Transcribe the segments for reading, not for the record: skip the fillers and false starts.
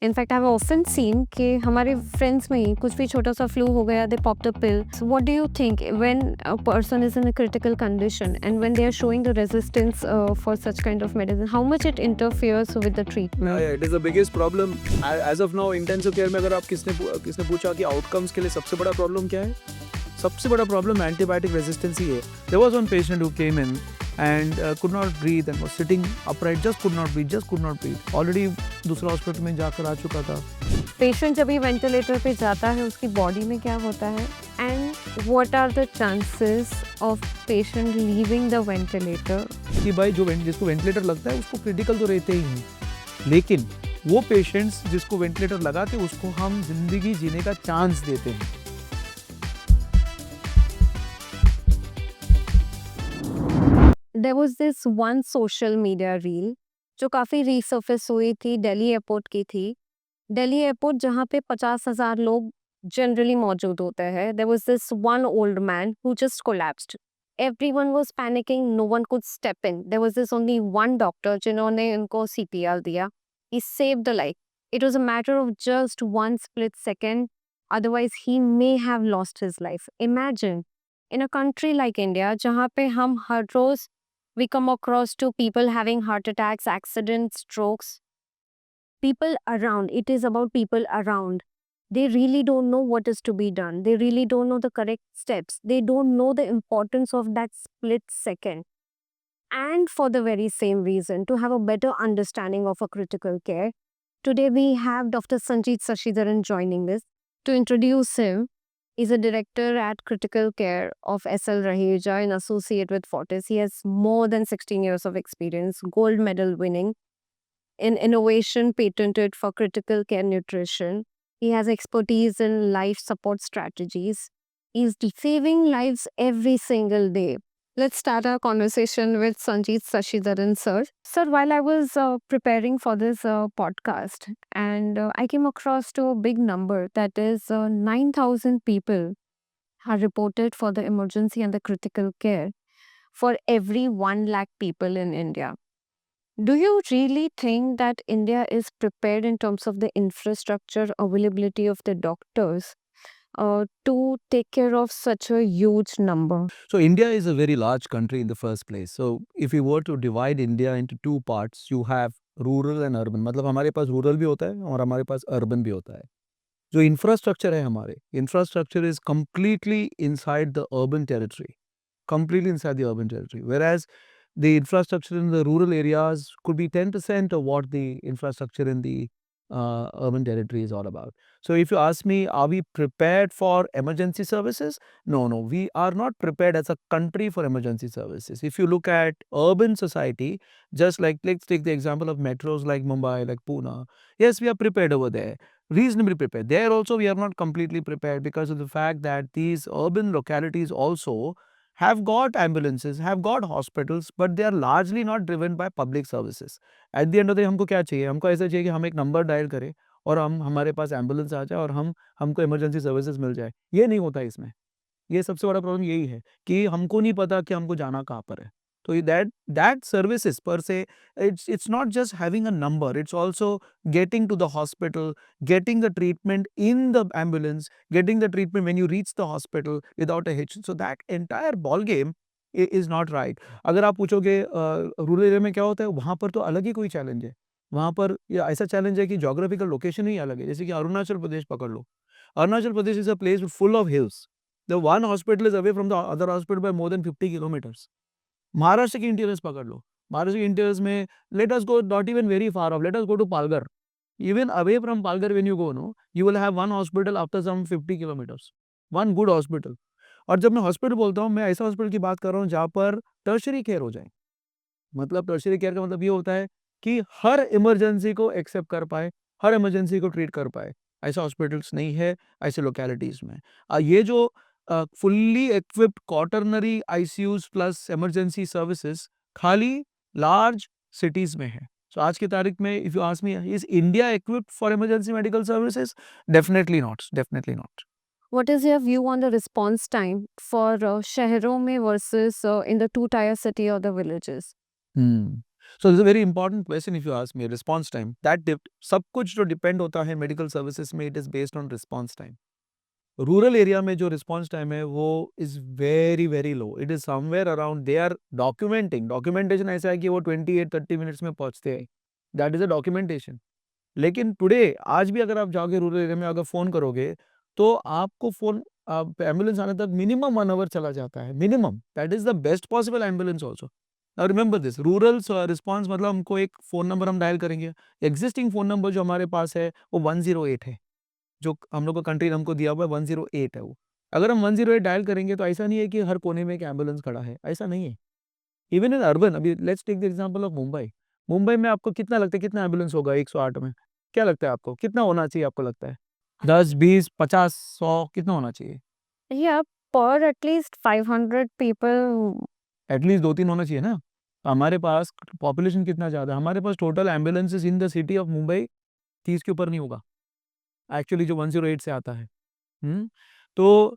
In fact I have often seen कि हमारे friends में ही कुछ भी छोटा सा फ्लू हो गया, they pop the pill. So what do you think when a person is in a critical condition and when they are showing the resistance for such kind of medicine, how much it interferes with the treatment? It is the biggest problem as of now intensive care में. अगर आप किसने पूछा कि outcomes के लिए सबसे बड़ा प्रॉब्लम क्या है, सबसे बड़ा प्रॉब्लम एंटीबायोटिक रेजिस्टेंस ही है. There was one patient who came in and could not breathe and was sitting upright, just could not breathe. Already दूसरा हॉस्पिटल में जाकर आ चुका था. पेशेंट जब भी वेंटिलेटर पे जाता है उसकी बॉडी में क्या होता है, and what are the chances of patient leaving the ventilator? कि भाई जिसको वेंटिलेटर लगता है उसको क्रिटिकल तो रहते ही हैं, लेकिन वो पेशेंट्स जिसको वेंटिलेटर लगाते उसको हम जिंदगी जीने का चांस देते हैं. There was this one social media reel जो काफ़ी रीसर्फेस हुई थी, दिल्ली एयरपोर्ट की थी. दिल्ली एयरपोर्ट जहाँ पे 50,000 लोग जनरली मौजूद होते हैं. There was this one old man who just collapsed. Everyone was panicking, no one could step in. There was this only one doctor जिन्होंने उनको सीपीआर दिया. He saved the life. It was a matter of just one split second, otherwise he may have lost his life. Imagine in a country like India जहाँ पे हम हर रोज we come across to people having heart attacks, accidents, strokes. People around, it is about people around. They really don't know what is to be done. They really don't know the correct steps. They don't know the importance of that split second. And for the very same reason, to have a better understanding of a critical care, today we have Dr. Sanjeet Sashidharan joining us. To introduce him, he's a director at Critical Care of SL Raheja in associate with Fortis. He has more than 16 years of experience, gold medal winning in innovation patented for critical care nutrition. He has expertise in life support strategies. He's saving lives every single day. Let's start our conversation with Sanjeet Sashidharan, sir. Sir, while I was preparing for this podcast, and I came across to a big number, that is 9,000 people are reported for the emergency and the critical care for every 1 lakh people in India. Do you really think that India is prepared in terms of the infrastructure, availability of the doctors, to take care of such a huge number? So India is a very large country in the first place. So if you were to divide India into two parts, you have rural and urban. मतलब हमारे पास rural भी होता है और हमारे पास urban भी होता है. जो इंफ्रास्ट्रक्चर है, हमारे infrastructure is completely inside the urban territory, completely inside the urban territory. Whereas the infrastructure in the rural areas could be 10% of what the infrastructure in the urban territory is all about. So if you ask me, are we prepared for emergency services? No, no, we are not prepared as a country for emergency services. If you look at urban society, just like, let's take the example of metros like Mumbai, like Pune. Yes, we are prepared over there, reasonably prepared. There also we are not completely prepared because of the fact that these urban localities also have got ambulances, have got hospitals, but they are largely not driven by public services. Eight the end of the day हमको क्या चाहिए? हमको ऐसा चाहिए कि हम एक number dial करें और हमारे पास एम्बुलेंस आ जाए और हमको इमरजेंसी सर्विसेज मिल जाए. ये नहीं होता इसमें. ये सबसे बड़ा प्रॉब्लम यही है कि हमको नहीं पता कि हमको जाना कहाँ पर है. तो दैट सर्विसेज पर से, it's not just having a number, it's also getting to the hospital, getting the treatment in the ambulance, getting the treatment when you reach the hospital without a hitch. So that entire ball game is not right. अगर आप पूछोगे rural area में क्या होता है, वहाँ पर तो अलग ही कोई चैलेंज है. वहाँ पर ये ऐसा चैलेंज है कि जोग्राफिकल लोकेशन ही अलग है. जैसे कि अरुणाचल प्रदेश पकड़ लो. Arunachal Pradesh is a place full of hills. The one hospital is away from the other hospital by more than 50 kilometers. Maharashtra की इंटीरियर्स पकड़ लो. महाराष्ट्र के इंटीरियर्स में, let us go not even very far off, let us go to Palghar. Even away from Palghar when you go, no, you will have one hospital after some 50 kilometers. One good hospital. और जब मैं hospital बोलता हूँ, मैं ऐसा hospital की बात कर रहा हूँ जहाँ पर टर्शरी केयर हो जाए. मतलब टर्शरी केयर का मतलब ये होता है कि हर इमरजेंसी को एक्सेप्ट कर पाए, हर इमरजेंसी को ट्रीट कर पाए. ऐसा हॉस्पिटल्स नहीं है ऐसे लोकेलिटीज़ में. ये जो fully equipped quaternary ICUs plus emergency services खाली लार्ज सिटीज़ में है. सो आज की तारीख में if you ask me, is India equipped for emergency medical services? Definitely not, definitely not. What is your view on the response time for शहरों में versus in the two-tier city or the villages? So this a very important question if you ask me. Response time सब कुछ जो depend होता है medical services में, it is based on response time. Rural area में जो response time है वो is very very low. It is somewhere around, they are documentation ऐसा है कि वो 28-30 मिनट्स में पहुंचते हैं। That is a documentation. लेकिन टुडे आज भी अगर आप जाओगे रूरल एरिया में, अगर फ़ोन करोगे तो आपको फ़ोन एम्बुलेंस आने तक मिनिमम 1 आवर चला जाता है, minimum. That is the best possible ambulance also. Now remember this, rural response मतलब हमको एक फ़ोन नंबर हम डायल करेंगे। एक्जिस्टिंग फ़ोन नंबर जो हमारे पास है वो 108 है। जो हम लोग का कंट्री ने हमको दिया हुआ है 108 है वो। अगर हम 108 डायल करेंगे तो ऐसा नहीं है कि हर कोने में एक एम्बुलेंस खड़ा है, ऐसा नहीं है। इवन इन अर्बन, अभी let's take the example of Mumbai. Mumbai में आपको कितना लगता है कितना एम्बुलेंस होगा 108 में? क्या लगता है आपको? कितना होना चाहिए आपको लगता है? 10, 20, 50, 100 कितना होना चाहिए? Yeah, per at least 500 people. At least 2-3 होना चाहिए ना? तो हमारे पास पॉपुलेशन कितना ज़्यादा है? हमारे पास total ambulances in the city of Mumbai 30 के ऊपर नहीं होगा। एक्चुअली जो 108 से आता है। हुँ? तो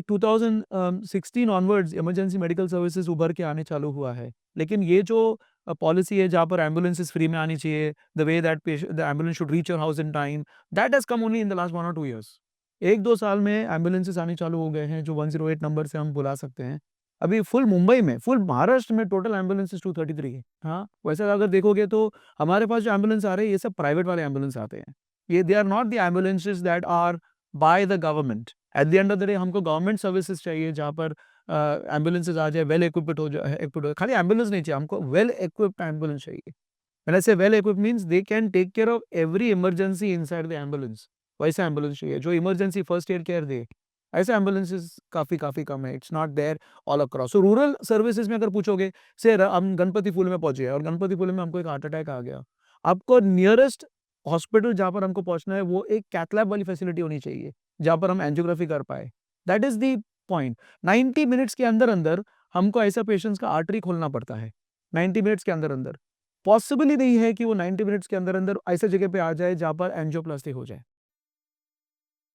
2016 ऑनवर्ड्स इमरजेंसी मेडिकल सर्विसेज उभर के आने चालू हुआ है। लेकिन ये जो पॉलिसी है जहाँ पर एम्बुलेंसेस फ्री में आनी चाहिए, the way that the ambulance should reach your house in time, that has come only in the last 1 और 2 ईयर्स। 1-2 साल में एम्बुलेंसेस आने चालू हो गए हैं जो 108 नंबर से हम बुला सकते हैं। अभी फुल मुंबई में, फुल महाराष्ट्र में टोटल एम्बुलेंसेस 233 है। हाँ, वैसे अगर देखोगे तो हमारे पास जो एम्बुलेंस आ रहे हैं ये सब प्राइवेट वाले एम्बुलेंस आते हैं। ये they are not the ambulances that are by the government. At the end of the day हमको गवर्नमेंट सर्विसेज चाहिए जहाँ पर एम्बुलेंसेज आ जाए, वेल इक्विप्ड हो जाए, इक्विप्ड हो। खाली एम्बुलेंस नहीं चाहिए, हमको वेल इक्विप्ड एम्बुलेंस चाहिए। When I say well equipped means they can take care of every emergency inside the ambulance. वैसा एम्बुलेंस चाहिए जो इमरजेंसी फर्स्ट एड केयर दे। ऐसे एम्बुलेंसेस काफ़ी काफ़ी कम है, it's not there all across. So rural services में अगर पूछोगे, से हम गणपति फूल में पहुंचे और गणपति फूल में हमको एक हार्ट अटैक आ गया, आपको नियरेस्ट हॉस्पिटल जहाँ पर हमको पहुंचना है वो एक कैथ लैब वाली फैसिलिटी होनी चाहिए जहाँ पर हम एंजियोग्राफी कर पाए। That is the point. 90 minutes के अंदर अंदर हमको ऐसा पेशेंट्स का आर्टरी खोलना पड़ता है। 90 मिनट्स के अंदर अंदर पॉसिबल ही नहीं है कि वो 90 मिनट्स के अंदर अंदर ऐसे जगह पे आ जाए जहाँ पर एंजियोप्लास्टी हो जाए।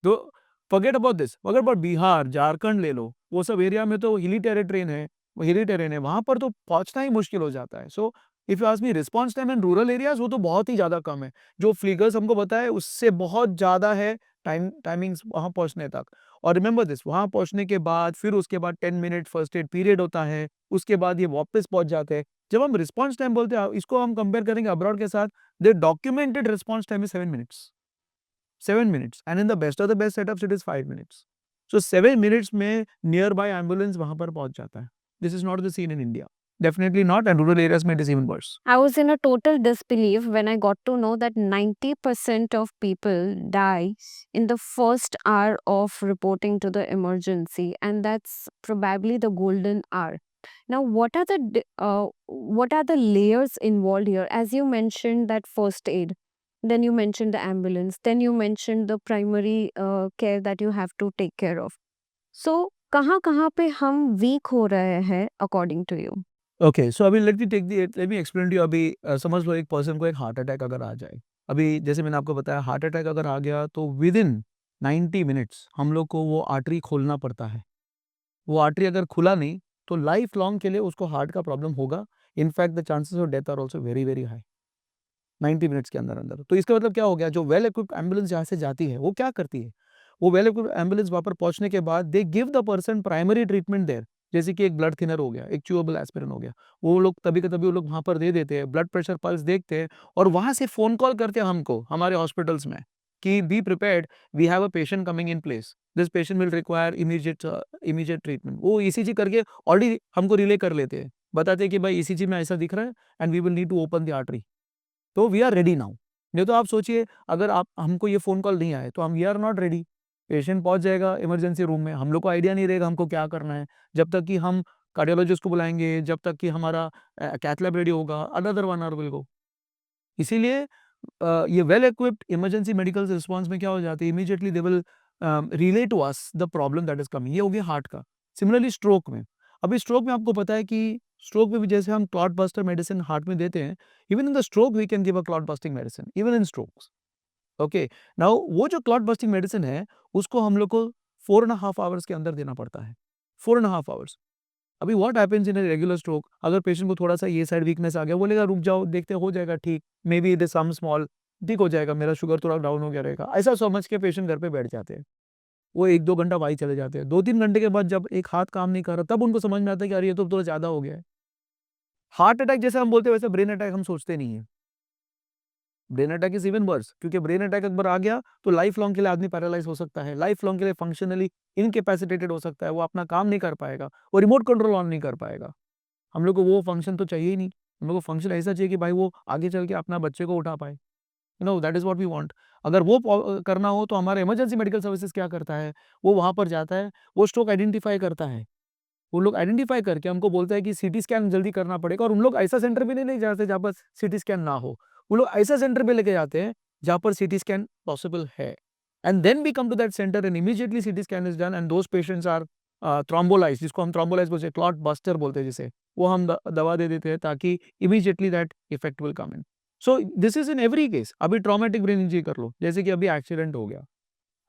तो forget about this, forget about Bihar, Jharkhand ले लो, वो सब एरिया में तो हिली टेरेन है, वो हिली टेरेन है, वहाँ पर तो पहुँचना ही मुश्किल हो जाता है। So if you ask me, response time in rural areas वो तो बहुत ही ज़्यादा कम है। जो फिगर्स हमको बताए उससे बहुत ज़्यादा है टाइमिंग्स वहाँ पहुँचने तक। और रिमेंबर दिस, वहाँ पहुँचने के बाद फिर उसके बाद 10 मिनट फर्स्ट एड पीरियड होता है, उसके बाद ये वापस पहुँच जाते हैं। जब हम रिस्पॉन्स टाइम बोलते हैं, इसको हम कंपेयर करेंगे अब्रॉड के साथ, the documented response time is 7 minutes. 7 minutes, and in the best of the best setups it is 5 minutes. So 7 minutes में nearby ambulance वहाँ पर पहुँच जाता है. This is not the scene in India. Definitely not, and rural areas में it is even worse. I was in a total disbelief when I got to know that 90% of people die in the first hour of reporting to the emergency, and that's probably the golden hour. Now, what are the layers involved here? As you mentioned that first aid, then you mentioned the ambulance, then you mentioned the primary care that you have to take care of. So, कहाँ पे हम weak हो रहे हैं according to you? Okay, so अभी let me explain to you। अभी समझ लो एक पर्सन को एक हार्ट अटैक अगर आ जाए, अभी जैसे मैंने आपको बताया हार्ट अटैक अगर आ गया तो विद इन 90 मिनट्स हम लोग को वो आर्टरी खोलना पड़ता है। वो आर्टरी अगर खुला नहीं तो लाइफ लॉन्ग के लिए उसको हार्ट का प्रॉब्लम होगा। In fact the chances of death are also very very high 90 minutes के अंदर अंदर। तो इसका मतलब क्या हो गया, जो वेल इक्विप्ड एम्बुलेंस जहाँ से जाती है वो क्या करती है, वो वेल इक्विप्ड एम्बुलेंस वहाँ पर पहुँचने के बाद they give the person primary treatment there. जैसे कि एक ब्लड थिनर हो गया, एक च्यूएबल एस्पिरिन हो गया, वो लोग कभी कभी वो लोग वहाँ पर दे देते हैं, ब्लड प्रेशर पल्स देखते हैं और वहाँ से फ़ोन कॉल करते हैं हमको हमारे हॉस्पिटल्स में कि be prepared, we have a patient coming in place, this patient will require immediate treatment. वो ईसीजी करके ऑलरेडी हमको रिले कर लेते हैं, बताते हैं कि भाई ईसीजी में ऐसा दिख रहा है and we will need to open the artery. तो वी आर रेडी नाउ। नहीं तो आप सोचिए अगर आप हमको ये फ़ोन कॉल नहीं आए तो हम we are not ready. Patient पहुंच जाएगा इमरजेंसी रूम में, हम लोग को आइडिया नहीं रहेगा हमको क्या करना है, जब तक कि हम कार्डियोलॉजिस्ट को बुलाएंगे, जब तक कि हमारा कैथ लैब रेडी होगा, अनदर 1 आवर विल गो। इसीलिए ये well equipped emergency medical response में क्या हो जाती है, immediately they will relay to us the problem that is coming. ये हो गया हार्ट का। सिमिलरली स्ट्रोक में, अभी स्ट्रोक में आपको पता है कि स्ट्रोक में भी जैसे हम क्लॉट बस्टर मेडिसिन हार्ट में देते हैं, even in the stroke we can give a clot busting medicine even in strokes. Okay, now वो जो क्लॉट बस्टिंग मेडिसिन है उसको हम लोग को 4.5 आवर्स के अंदर देना पड़ता है। 4.5 आवर्स। अभी what happens in a regular stroke, अगर पेशेंट को थोड़ा सा ये साइड वीकनेस आ गया, बोलेगा रुक जाओ देखते हो जाएगा ठीक, maybe it is some small, ठीक हो जाएगा, मेरा शुगर थोड़ा डाउन हो गया रहेगा, ऐसा समझ के पेशेंट घर पे बैठ जाते हैं। वो 1-2 घंटा वहीं चले जाते हैं। 2-3 घंटे के बाद जब एक हाथ काम नहीं कर रहा, तब उनको समझ में आता है कि अरे ये तो थोड़ा ज़्यादा हो गया है। हार्ट अटैक जैसे हम बोलते हैं वैसे ब्रेन अटैक हम सोचते नहीं है। Brain attack is even worse, क्योंकि ब्रेन अटैक एक बार आ गया तो लाइफ लॉन्ग के लिए आदमी पैरालाइज़ हो सकता है, लाइफ लॉन्ग के लिए फंक्शनली इनकैपेसिटेटेड हो सकता है, वो अपना काम नहीं कर पाएगा, वो रिमोट कंट्रोल ऑन नहीं कर पाएगा। हम लोग को वो फंक्शन तो चाहिए ही नहीं। हम लोग को फंक्शन ऐसा चाहिए कि भाई वो आगे चल के अपना बच्चे को उठा पाए। You know that is what we want. अगर वो करना हो तो हमारा इमरजेंसी मेडिकल सर्विसेज़ क्या करता है, वो वहाँ पर जाता है, वो स्ट्रोक आइडेंटिफाई करता है। वो लोग आइडेंटिफाई करके हमको बोलता है कि सीटी स्कैन जल्दी करना पड़ेगा, और उन लोग ऐसा सेंटर पे नहीं ले जाते जहाँ पर सीटी स्कैन ना हो। वो लोग ऐसा सेंटर पे लेके जाते हैं जहाँ पर सीटी स्कैन पॉसिबल है। And then we come to that centre and immediately CT scan is done and those patients are thrombolysed, जिसको हम थ्रोम्बोलाइज़ बोलते हैं, क्लॉट बस्टर बोलते हैं जिसे। वो हम दवा दे देते हैं ताकि immediately that effect will come in. So this is in every case. अभी ट्रॉमेटिक ब्रेन इंजरी कर लो, जैसे कि अभी एक्सीडेंट हो गया।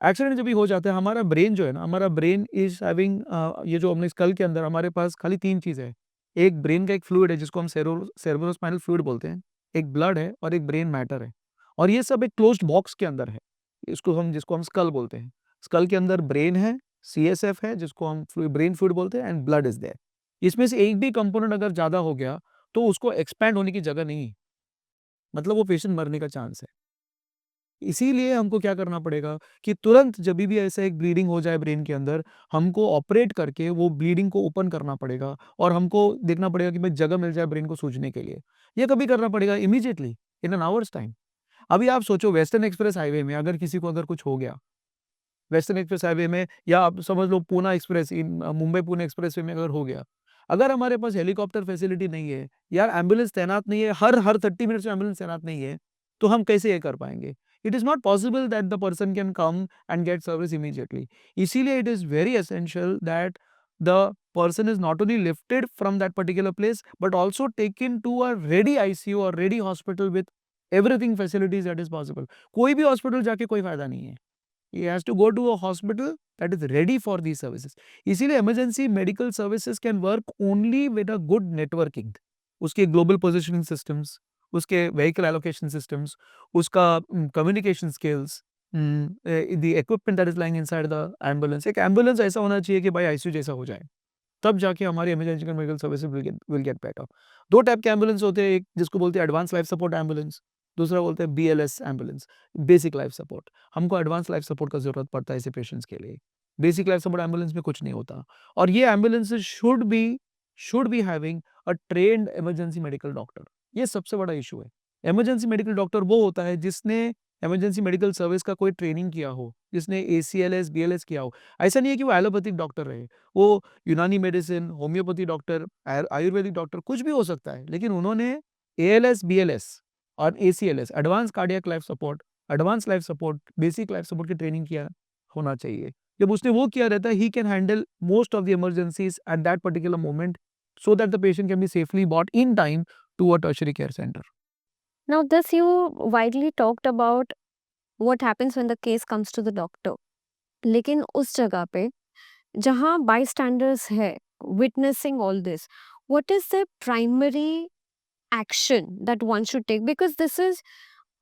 एक्सीडेंट जब भी हो जाता है, हमारा ब्रेन जो है ना, हमारा ब्रेन इज़ हैविंग ये जो हमने स्कल के अंदर हमारे पास खाली 3 चीज़ें हैं। एक ब्रेन का एक फ्लूइड है जिसको हम सेरेब्रोस्पाइनल फ्लूइड बोलते हैं, एक ब्लड है और एक ब्रेन मैटर है। और ये सब एक क्लोज्ड बॉक्स के अंदर है। जिसको हम स्कल बोलते हैं। स्कल के अंदर ब्रेन है, सीएसएफ है जिसको हम ब्रेन फ्लूइड बोलते हैं, एंड ब्लड इज़ देयर। इसमें से एक भी कंपोनेंट अगर ज़्यादा हो गया, तो उसको एक्सपैंड होने की जगह नहीं है। मतलब वो पेशेंट मरने का चांस है। इसीलिए हमको क्या करना पड़ेगा कि तुरंत जभी भी ऐसा एक ब्लीडिंग हो जाए ब्रेन के अंदर, हमको ऑपरेट करके वो ब्लीडिंग को ओपन करना पड़ेगा, और हमको देखना पड़ेगा कि भाई जगह मिल जाए ब्रेन को सूजने के लिए। ये कभी करना पड़ेगा immediately in an hours time. अभी आप सोचो वेस्टर्न एक्सप्रेस हाईवे में अगर किसी को अगर कुछ हो गया, वेस्टर्न एक्सप्रेस हाईवे में, या आप समझ लो Poona express in Mumbai Pune expressway में अगर हो गया, अगर हमारे पास हेलीकॉप्टर फैसिलिटी नहीं है, यार एम्बुलेंस तैनात नहीं है, हर 30 मिनट्स में एम्बुलेंस तैनात नहीं है, तो हम कैसे ये कर पाएंगे? It is not possible that the person can come and get service immediately. इसीलिए it is very essential that the person is not only lifted from that particular place but also taken to a ready ICU or ready hospital with everything facilities that is possible। कोई भी hospital जाके कोई फायदा नहीं है। He has to go to a hospital that is ready for these services। इसीलिए emergency medical services can work only with a good networking। उसके global positioning systems, उसके vehicle allocation systems, उसका communication skills, the equipment that is lying inside the ambulance। एक ambulance ऐसा होना चाहिए कि भाई ICU जैसा हो जाए, तब जाके हमारी emergency medical services will get better. 2 type के एम्बुलेंस होते हैं, एक जिसको बोलते हैं एडवांस लाइफ सपोर्ट एम्बुलेंस, दूसरा बोलते हैं BLS ambulance, basic life support. हमको एडवांस लाइफ सपोर्ट का ज़रूरत पड़ता है ऐसे पेशेंट्स के लिए। बेसिक लाइफ सपोर्ट एम्बुलेंस में कुछ नहीं होता, और ये ambulances should be having a trained emergency medical doctor. ये सबसे बड़ा इश्यू है। इमरजेंसी मेडिकल डॉक्टर वो होता है जिसने इमरजेंसी मेडिकल सर्विस का कोई ट्रेनिंग किया हो, जिसने एसीएलएस, बीएलएस किया हो। ऐसा नहीं है कि वो एलोपैथिक डॉक्टर रहे, वो यूनानी medicine, homeopathy doctor, Ayurvedic doctor कुछ भी हो सकता है, लेकिन उन्होंने एएलएस, बीएलएस और ACLS, advance cardiac life support, advance life support, basic life support की ट्रेनिंग किया होना चाहिए। जब उसने वो किया रहता है, he can handle most of the emergencies at that particular moment so that the patient can be safely brought in time to a tertiary care center। Now, this you widely talked about what happens when the case comes to the doctor. लेकिन उस जगह पे जहाँ bystanders है, witnessing all this, what is the primary action that one should take? Because this is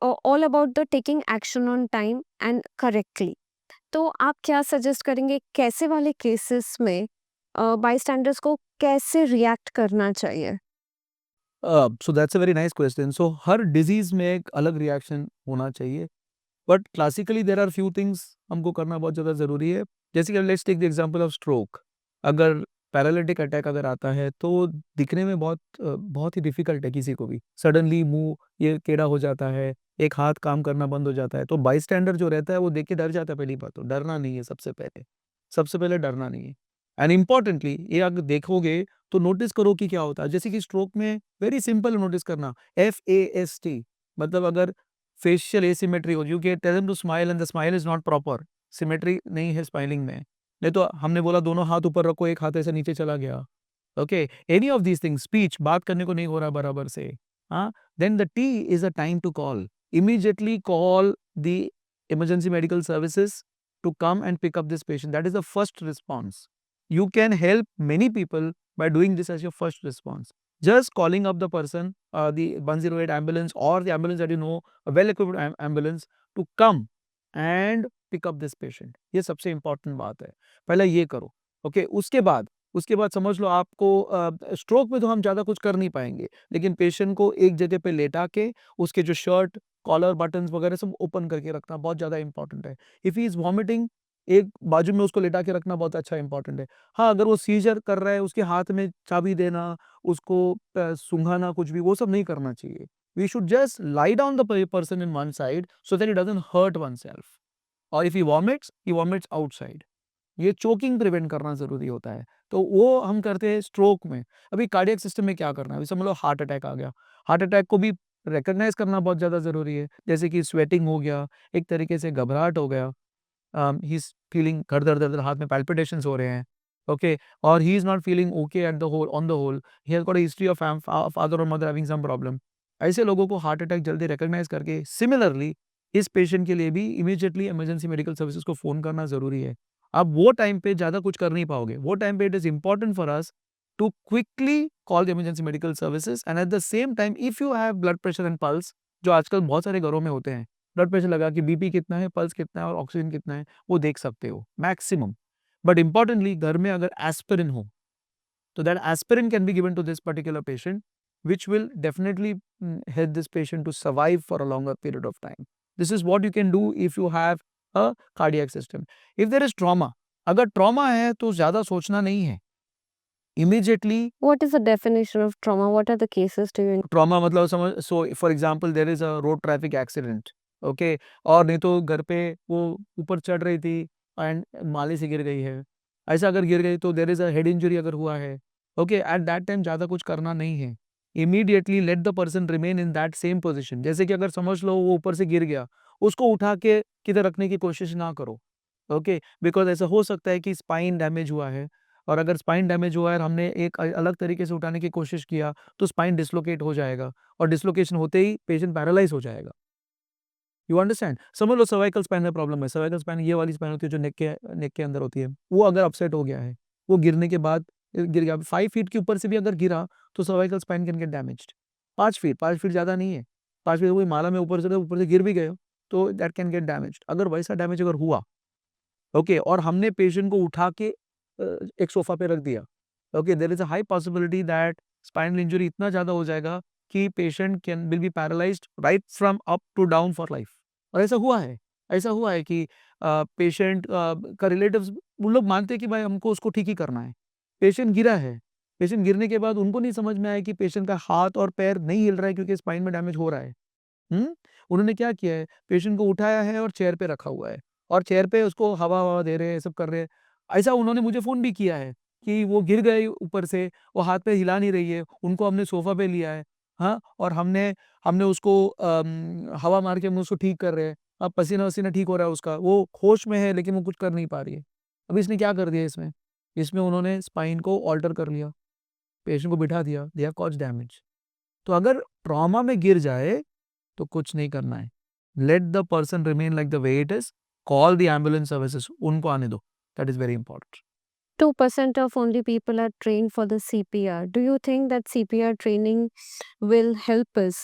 all about the taking action on time and correctly. तो आप क्या suggest करेंगे कैसे वाले केसेस में बाईस्टैंडर्स को कैसे रिएक्ट करना चाहिए? So that's a very nice question. So हर डिजीज में एक अलग रिएक्शन होना चाहिए, but classically there are few things हमको करना बहुत ज़्यादा ज़रूरी है। जैसे कि let's take the example of stroke. अगर पैरालिटिक अटैक अगर आता है तो दिखने में बहुत ही डिफिकल्ट है किसी को भी। सडनली मुंह ये टेढ़ा हो जाता है, एक हाथ काम करना बंद हो जाता है, तो बाईस्टैंडर जो रहता है वो देख के डर जाता है। पहली बात तो डरना नहीं है, सबसे पहले डरना नहीं है। एंड इम्पोर्टेंटली ये अगर देखोगे तो नोटिस करो कि क्या होता है। जैसे कि स्ट्रोक में वेरी सिंपल नोटिस करना, FAST, मतलब अगर फेशियल एसिमेट्री हो, you can tell them to smile and the smile is not proper, symmetry नहीं है स्माइलिंग में। नहीं तो हमने बोला दोनों हाथ ऊपर रखो, एक हाथ ऐसे नीचे चला गया। Okay, any of these things, speech बात करने को नहीं हो रहा बराबर से, हाँ, then the T is a time to call, immediately call the emergency medical services to come and pick up this patient। That is the first response। You can help many people by doing this as your first response. Just calling up the person, the 108 ambulance or the ambulance that you know, a well-equipped ambulance to come and pick up this patient. ये सबसे important बात है. पहले ये करो. Okay, उसके बाद समझ लो आपको स्ट्रोक में तो हम ज़्यादा कुछ कर नहीं पाएंगे, लेकिन पेशेंट को एक जगह पे लेटा के उसके जो शर्ट कॉलर बटन्स वगैरह सब ओपन करके रखना बहुत ज़्यादा इंपॉर्टेंट है. इफ़ ही इज़ वॉमिटिंग, एक बाजू में उसको लेटा के रखना बहुत अच्छा इंपॉर्टेंट है. हाँ, अगर वो सीजर कर रहा है, उसके हाथ में चाबी देना, उसको सूंघाना, कुछ भी वो सब नहीं करना चाहिए. We should just lie down the person in one side so that he doesn't hurt oneself. और इफ ही वॉमिट्स आउटसाइड. ये चोकिंग प्रिवेंट करना ज़रूरी होता है. तो वो हम करते हैं स्ट्रोक में. अभी कार्डियक सिस्टम में क्या करना है? अभी समझ लो हार्ट अटैक आ गया. हार्ट अटैक को भी रिकॉग्नाइज़ करना बहुत ज़्यादा ज़रूरी है. जैसे कि स्वेटिंग हो गया, एक तरीके से घबराहट हो गया, ही इज़ फीलिंग धड़-धड़ हाथ में पैल्पिटेशंस हो रहे हैं, ओके, और he is not feeling okay at the whole on the whole, he has got a history of father और मदर हैविंग सम प्रॉब्लम. ऐसे लोगों को हार्ट अटैक जल्दी रिकॉग्नाइज़ करके सिमिलरली इस पेशेंट के लिए भी इमीडिएटली इमरजेंसी मेडिकल सर्विसेज को फ़ोन करना ज़रूरी है. आप वो टाइम पे ज़्यादा कुछ कर नहीं पाओगे. वो टाइम पे it is important for us to quickly call the emergency medical services and at the same time if you have blood pressure and pulse, जो आजकल बहुत सारे घरों में होते हैं, ब्लड प्रेशर लगा के बीपी कितना है, पल्स कितना है और ऑक्सीजन कितना है, वो देख सकते हो मैक्सिमम. बट इम्पोर्टेंटली घर में अगर एस्पिरिन हो, तो that aspirin can be given to this particular patient which will definitely help this patient to survive for a longer period of time. This is what you can do if you have a cardiac system. If there is trauma, अगर trauma है तो ज़्यादा सोचना नहीं है. Immediately What is the definition of trauma? What are the cases do you trauma मतलब समझ, so for example there is a road traffic accident, okay, और नहीं तो घर पे वो ऊपर चढ़ रही थी एंड माले से गिर गई है. ऐसा अगर गिर गई तो there is a head injury अगर हुआ है, ओके, एट दैट टाइम ज़्यादा कुछ करना नहीं है. Immediately let the person remain in that same position. जैसे कि अगर समझ लो वो ऊपर से गिर गया, उसको उठा के किधर रखने की कोशिश ना करो, ओके, बिकॉज ऐसा हो सकता है कि स्पाइन डैमेज हुआ है, और अगर स्पाइन डैमेज हुआ है और हमने एक अलग तरीके से उठाने की कोशिश किया तो स्पाइन डिसलोकेट हो जाएगा, और डिसलोकेशन होते ही पेशेंट पैरालाइज हो जाएगा. You understand? समझ लो सर्वाइकल स्पाइन में प्रॉब्लम है. सर्वाइकल स्पाइन ये वाली स्पाइन होती है जो नेक के अंदर होती है. वो अगर अपसेट हो गया है, वो गिरने के बाद गिर गया 5 फीट के ऊपर से भी अगर गिरा तो cervical spine can get damaged. 5 feet ज़्यादा नहीं है. 5 फीट कोई माला में ऊपर से गिर भी गए हो तो दैट कैन गेट डैमेज्ड. अगर वैसा डैमेज अगर हुआ, ओके, और हमने पेशेंट को उठा के एक सोफा पे रख दिया, okay, there is a high possibility that spinal injury इतना ज़्यादा हो जाएगा कि patient can will be paralysed right from up to down for life. और ऐसा हुआ है कि पेशेंट का रिलेटिव्स उन लोग मानते हैं कि भाई हमको उसको ठीक ही करना है. पेशेंट गिरा है, पेशेंट गिरने के बाद उनको नहीं समझ में आया कि पेशेंट का हाथ और पैर नहीं हिल रहा है क्योंकि स्पाइन में डैमेज हो रहा है. उन्होंने क्या किया है, पेशेंट को उठाया है और चेयर पे रखा हुआ है, और चेयर पे उसको हवा-ववा दे रहे हैं, सब कर रहे हैं. ऐसा उन्होंने मुझे फ़ोन भी किया है कि वो गिर गए ऊपर से, वो हाथ पैर हिला नहीं रही है, उनको हमने सोफ़ा पे लिया है, हाँ, और हमने हमने उसको हवा मार के हम उसको ठीक कर रहे हैं. अब पसीना-वसीना ठीक हो रहा है उसका, वो होश में है लेकिन वो कुछ कर नहीं पा रही है. अब इसने क्या कर दिया इसमें? इसमें उन्होंने स्पाइन को अल्टर कर लिया, पेशेंट को बिठा दिया, दे हैव कॉज़्ड डैमेज. तो अगर ट्रॉमा में गिर जाए तो कुछ नहीं करना है. Let the person remain like the way it is. Call the ambulance services, उनको आने दो. That is very important. 2% of only people are trained for the CPR. Do you think that CPR training will help us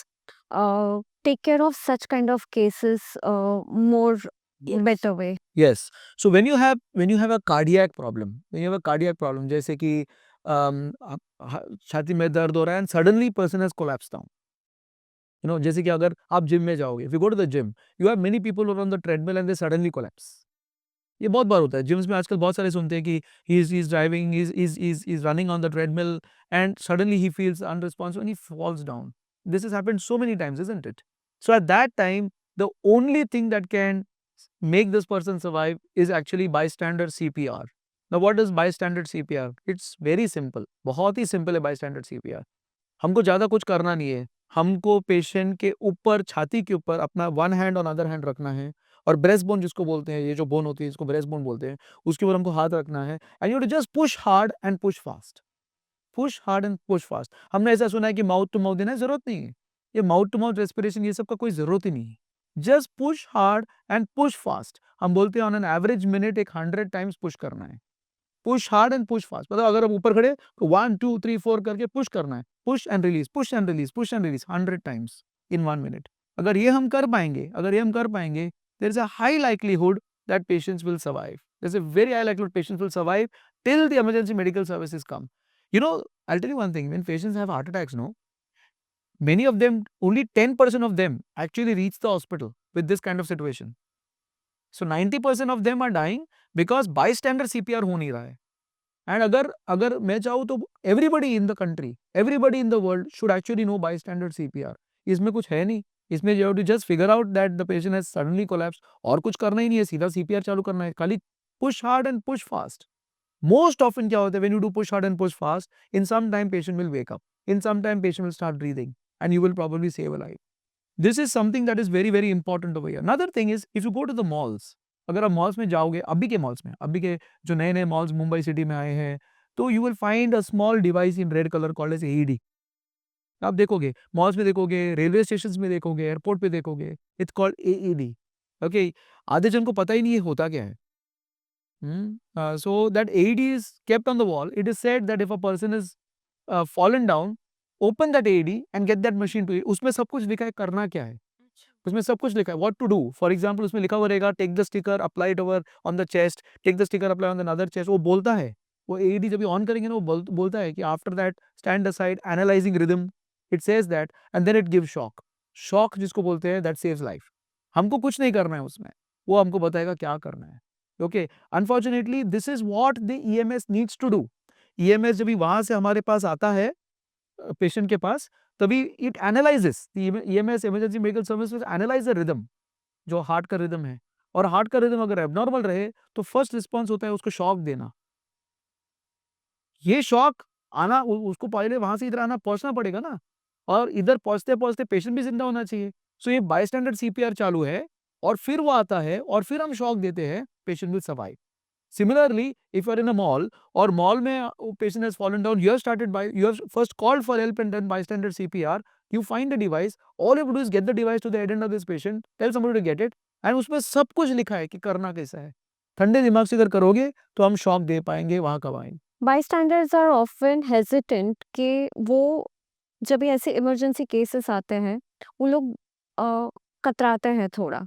take care of such kind of cases more better way? Yes. So when you have a cardiac problem, जैसे कि छाती में दर्द हो रहा है and suddenly person has collapse down, जैसे कि अगर आप जिम में जाओगे, if you go to the gym, you have many people on the treadmill and they suddenly collapse. ये बहुत बार होता है जिम्स में. आजकल बहुत सारे सुनते हैं कि he is driving, he is running on the treadmill and suddenly he feels unresponsive and he falls down. This has happened so many times, isn't it? So at that time the only thing that can make this person survive is actually bystander CPR. Now what is bystander CPR? It's very simple. बहुत ही simple है bystander CPR. हमको ज़्यादा कुछ करना नहीं है. हमको patient के ऊपर, छाती के ऊपर अपना वन हैंड और अदर हैंड रखना है, और ब्रेस्ट बोन जिसको बोलते हैं, ये जो बोन होती है इसको ब्रेस्ट बोन बोलते हैं, उसके ऊपर हमको हाथ रखना है. And you just push hard and push fast. Push hard and push fast. हमने ऐसा सुना है कि माउथ टू माउथ देना है, जरूरत नहीं है. ये माउथ टू माउथ रेस्पिरेशन ये सब का कोई जरूरत ही नहीं है. Just push hard and push fast. हम बोलते हैं ऑन एन एवरेज मिनट एक 100 टाइम्स पुश करना है. Push hard and push fast, मतलब अगर आप ऊपर खड़े तो 1 2 3 4 करके पुश करना है, push and release, push and release, push and release 100 times in 1 minute. अगर ये हम कर पाएंगे, there is a high likelihood that patients will survive, there is a very high likelihood patients will survive till the emergency medical services come. You know, I'll tell you one thing, when patients have heart attacks, no, many of them, only 10% of them actually reach the hospital with this kind of situation. So 90% of them are dying because bystander CPR हो नहीं रहा है। And अगर मैं चाहूँ तो everybody in the country, everybody in the world should actually know bystander CPR. इसमें कुछ है नहीं, इसमें you have to just figure out that the patient has suddenly collapse, और कुछ करना ही नहीं है, सीधा सीपीआर चालू करना है, खाली push hard and push fast. Most often क्या होता है, when you do push hard and push fast, in some time patient will wake up, in some time patient will start breathing and you will probably save a life. This is something that is very very important over here. Another thing is, if you go to the malls, अगर आप malls में जाओगे, अभी के malls में, अभी के जो नए नए मॉल्स मुंबई सिटी में आए हैं, तो you will find a small device in red colour called as AED. आप देखोगे मॉल्स में, देखोगे रेलवे स्टेशन में, देखोगे एयरपोर्ट पे, देखोगे इट्स कॉल्ड एईडी। ओके, आधे जन को पता ही नहीं है होता क्या है। So that AED is kept on the wall. It is said that if a person is fallen down, open that AED and get that machine to it. उसमें सब कुछ लिखा है करना क्या है, उसमें सब कुछ लिखा है what to do. For example, उसमें लिखा हुआ रहेगा take the sticker, apply it over on the chest, take the sticker, apply on the other chest. वो बोलता है, वो AED जब ऑन करेंगे ना, वो बोलता है कि after that stand aside, analyzing rhythm. It says that and then it gives shock. Shock जिसको बोलते हैं, that saves life. हमको कुछ नहीं करना है उसमें, वो हमको बताएगा क्या करना है। Okay, unfortunately this is what the EMS needs to do. EMS जब वहां से हमारे पास आता है पेशेंट के पास, तभी it analyses, EMS emergency medical services analyse the rhythm, जो हार्ट का रिदम है, और हार्ट का रिदम अगर एबनॉर्मल रहे तो फर्स्ट रिस्पॉन्स होता है उसको शॉक देना। ये शॉक आना, उसको पहले वहां से इधर आना, पहुंचना पड़ेगा ना, और इधर पहुंचते पहुंचते पेशेंट भी जिंदा होना चाहिए। सो ये बायस्टैंडर सीपीआर चालू है, और फिर वो आता है, और फिर हम शॉक देते हैं, patient will survive. Similarly, if you are in a mall, और mall में patient has fallen down, you have first called for help and done bystander CPR, you find the device, all you have to do is get the device to the head end of this patient, tell somebody to get it, and उसमें सब कुछ लिखा है कि करना कैसा है। ठंडे दिमाग से अगर करोगे तो हम शॉक दे पाएंगे, वहां कब आएंगे। Bystanders are often hesitant कि वो जब भी ऐसे इमरजेंसी केसेस आते हैं, वो लोग कतराते हैं थोड़ा।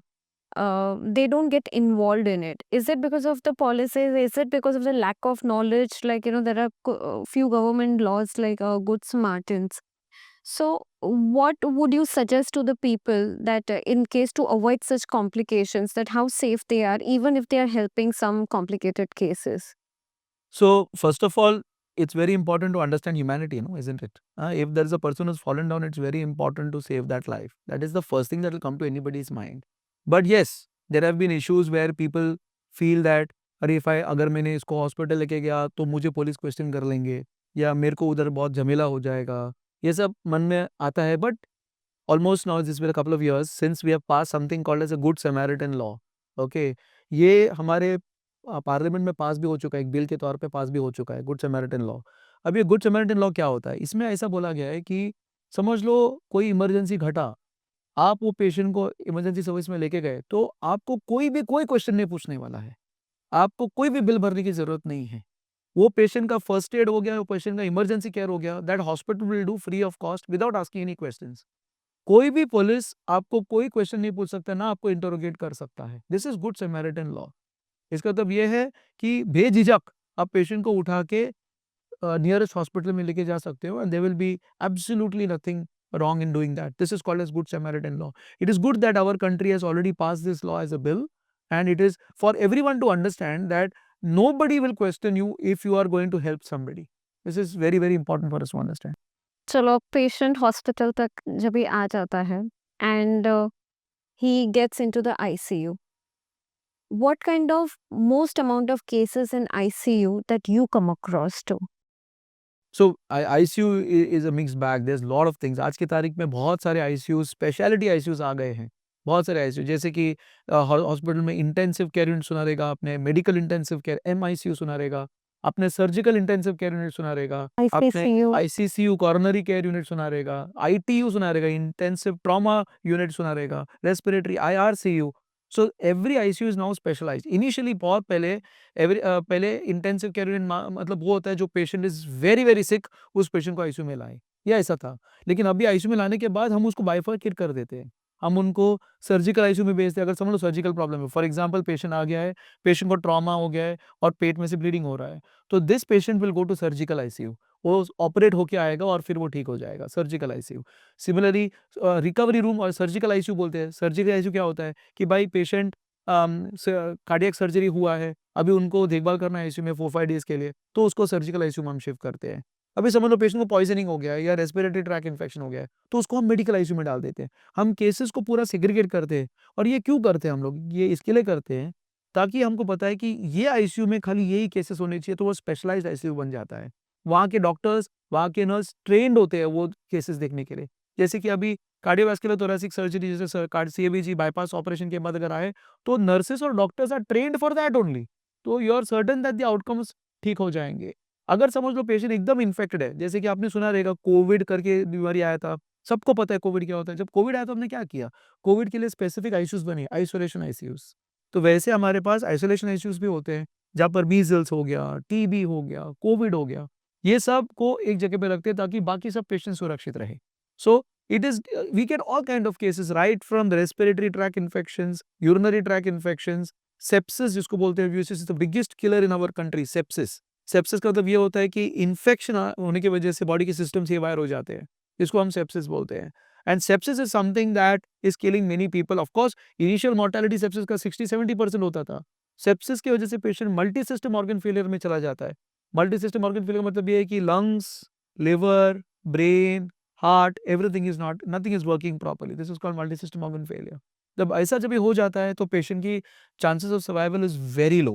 They don't get involved in it. Is it because of the policies? Is it because of the lack of knowledge? Like, there are few government laws like Good Samaritans. So, what would you suggest to the people that in case to avoid such complications, that how safe they are, even if they are helping some complicated cases? So first of all, it's very important to understand humanity, isn't it? If there is a person who's fallen down, it's very important to save that life. That is the first thing that will come to anybody's mind. But yes, there have been issues where people feel that अरे अगर मैंने इसको hospital लेके गया तो मुझे police question कर लेंगे, या मेरे को उधर बहुत झमेला हो जाएगा, ये सब मन में आता है। But almost now it's been a couple of years since we have passed something called as a Good Samaritan law. Okay, ये हमारे पार्लियामेंट में पास भी हो चुका है, एक बिल के तौर पे पास भी हो चुका है, गुड समैरिटन लॉ। अब ये गुड समैरिटन लॉ क्या होता है, इसमें ऐसा बोला गया है कि समझ लो कोई इमरजेंसी घटा, आप वो पेशेंट को इमरजेंसी सर्विस में लेके गए, तो आपको कोई क्वेश्चन नहीं पूछने वाला है, आपको कोई भी बिल भरने की जरूरत नहीं है। वो पेशेंट का फर्स्ट एड हो गया, वो पेशेंट का इमरजेंसी केयर हो गया, that hospital will do free of cost without asking any questions. कोई भी पुलिस आपको कोई क्वेश्चन नहीं पूछ सकता, ना आपको इंटरोगेट कर सकता है। This is good Samaritan law. इसका मतलब ये है कि बेझिझक आप पेशेंट को उठा के नियरेस्ट हॉस्पिटल में लेके जा सकते हो, and there will be absolutely nothing wrong in doing that. This is called as Good Samaritan law. It is good that our country has already passed this law as a bill, and it is for everyone to understand that nobody will question you if you are going to help somebody. This is very very important for us to understand. चलो, patient hospital तक जब भी आ जाता है and he gets into the ICU, what kind of most amount of cases in ICU that you come across to? So ICU is a mixed bag. There's a lot of things. आज की तारीख में बहुत सारे ICU, speciality ICUs आ गए हैं, बहुत सारे ICU, जैसे कि हॉस्पिटल में इंटेंसिव केयर यूनिट सुना रहेगा आपने, मेडिकल इंटेंसिव केयर MICU सुना रहेगा आपने, सर्जिकल इंटेंसिव केयर यूनिट सुना रहेगा आपने, ICCU. ICCU coronary care unit सुना रहेगा, ITU सुना रहेगा, इंटेंसिव ट्रॉमा यूनिट सुना रहेगा, respiratory IRCU, So every ICU is now specialized. Initially बहुत पहले इंटेंसिव केयर यूनिट मतलब वो होता है जो patient is very very sick, उस पेशेंट को आईसीयू में लाए, या ऐसा था। लेकिन अभी आईसीयू में लाने के बाद हम उसको बाइफरकेट कर देते हैं, हम उनको सर्जिकल आईसीयू में भेजते हैं। अगर समझ लो सर्जिकल प्रॉब्लम है, फॉर एग्जांपल पेशेंट आ गया है, पेशेंट को ट्रॉमा हो गया है और पेट में से ब्लीडिंग हो रहा है, तो this patient will go to surgical ICU. वो ऑपरेट होके आएगा और फिर वो ठीक हो जाएगा, surgical ICU. Similarly recovery room और सर्जिकल आईसीयू बोलते हैं। सर्जिकल आईसीयू क्या होता है कि भाई पेशेंट कार्डियक सर्जरी हुआ है, अभी उनको देखभाल करना है आईसीयू में 4-5 डेज के लिए, तो उसको सर्जिकल आईसीयू में हम शिफ्ट करते हैं। अभी समझ लो पेशेंट को पॉइजनिंग हो गया है या रेस्पिरेटरी ट्रैक इन्फेक्शन हो गया है, तो उसको हम मेडिकल आईसीयू में डाल देते हैं। हम केसेस को पूरा सेग्रीगेट करते हैं। और ये क्यों करते हैं हम लोग? ये इसके लिए करते हैं ताकि हमको पता है कि ये आईसीयू में खाली यही केसेस होने चाहिए, तो वो स्पेशलाइज्ड आईसीयू बन जाता है। वहाँ के डॉक्टर्स, वहाँ के नर्स ट्रेन्ड होते हैं वो केसेस देखने के लिए। जैसे कि अभी कार्डियोवैस्कुलर थोरेसिक सर्जरी जैसे सीएबीजी बाईपास ऑपरेशन के बाद अगर आए, तो नर्सेस और doctors are trained for that only. तो you are certain that the outcomes ठीक हो जाएंगे। अगर समझ लो पेशेंट एकदम इन्फेक्टेड है, जैसे कि आपने सुना रहेगा कोविड करके बीमारी आया था, सबको पता है कोविड क्या होता है। जब कोविड आया तो हमने क्या किया? कोविड के लिए स्पेसिफिक आईसीयूज बने, आइसोलेशन आईसीयूज। तो वैसे हमारे पास आइसोलेशन आईसीयूज भी होते हैं, जहाँ पर मीजल्स हो गया, टीबी हो गया, कोविड हो गया, ये सब को एक जगह पे रखते हैं ताकि बाकी सब पेशेंट सुरक्षित रहे। सो it is we get all kind of cases, right from the respiratory tract infections, urinary tract infections, sepsis जिसको बोलते हैं, this is the biggest killer in our country, sepsis। sepsis का मतलब ये होता है कि इन्फेक्शन होने की वजह से बॉडी के सिस्टम से वायर हो जाते हैं, इसको हम sepsis बोलते हैं। And sepsis is something that is killing many people, of course initial mortality sepsis का 60-70% होता था। sepsis की वजह से patient multi system organ failure में चला जाता है। मल्टी सिस्टम ऑर्गन फेलियर मतलब ये है कि lungs, liver, brain, heart, everything is not, nothing is working properly, this is called multi system organ failure. जब ऐसा जब हो जाता है तो पेशेंट की chances of survival is very low.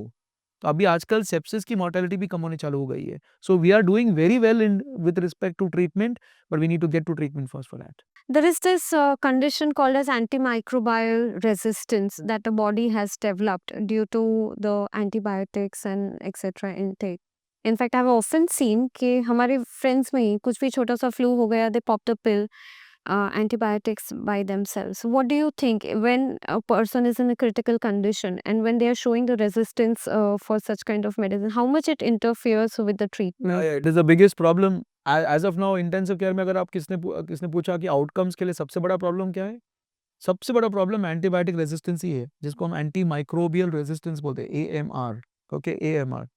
तो अभी आजकल सेप्सिस की मोर्टेलिटी भी कम होने चालू हो गई है। So we are doing very well in with respect to treatment, but we need to get to treatment first for that. There is this condition called as antimicrobial resistance that the body has developed due to the antibiotics and etc. intake. In fact, I've often seen कि हमारे friends में ही कुछ भी छोटा सा flu हो गया, they popped a pill, antibiotics by themselves. What do you think when a person is in a critical condition and when they are showing the resistance for such kind of medicine, how much it interferes with the treatment? It is the biggest problem as of now intensive care में। अगर आप किसने पूछा कि outcomes के लिए सबसे बड़ा प्रॉब्लम क्या है, सबसे बड़ा प्रॉब्लम एंटीबायोटिक रेजिस्टेंस ही है, जिसको हम एंटी माइक्रोबियल रेजिस्टेंस बोलते हैं, AMR. Okay, AMR.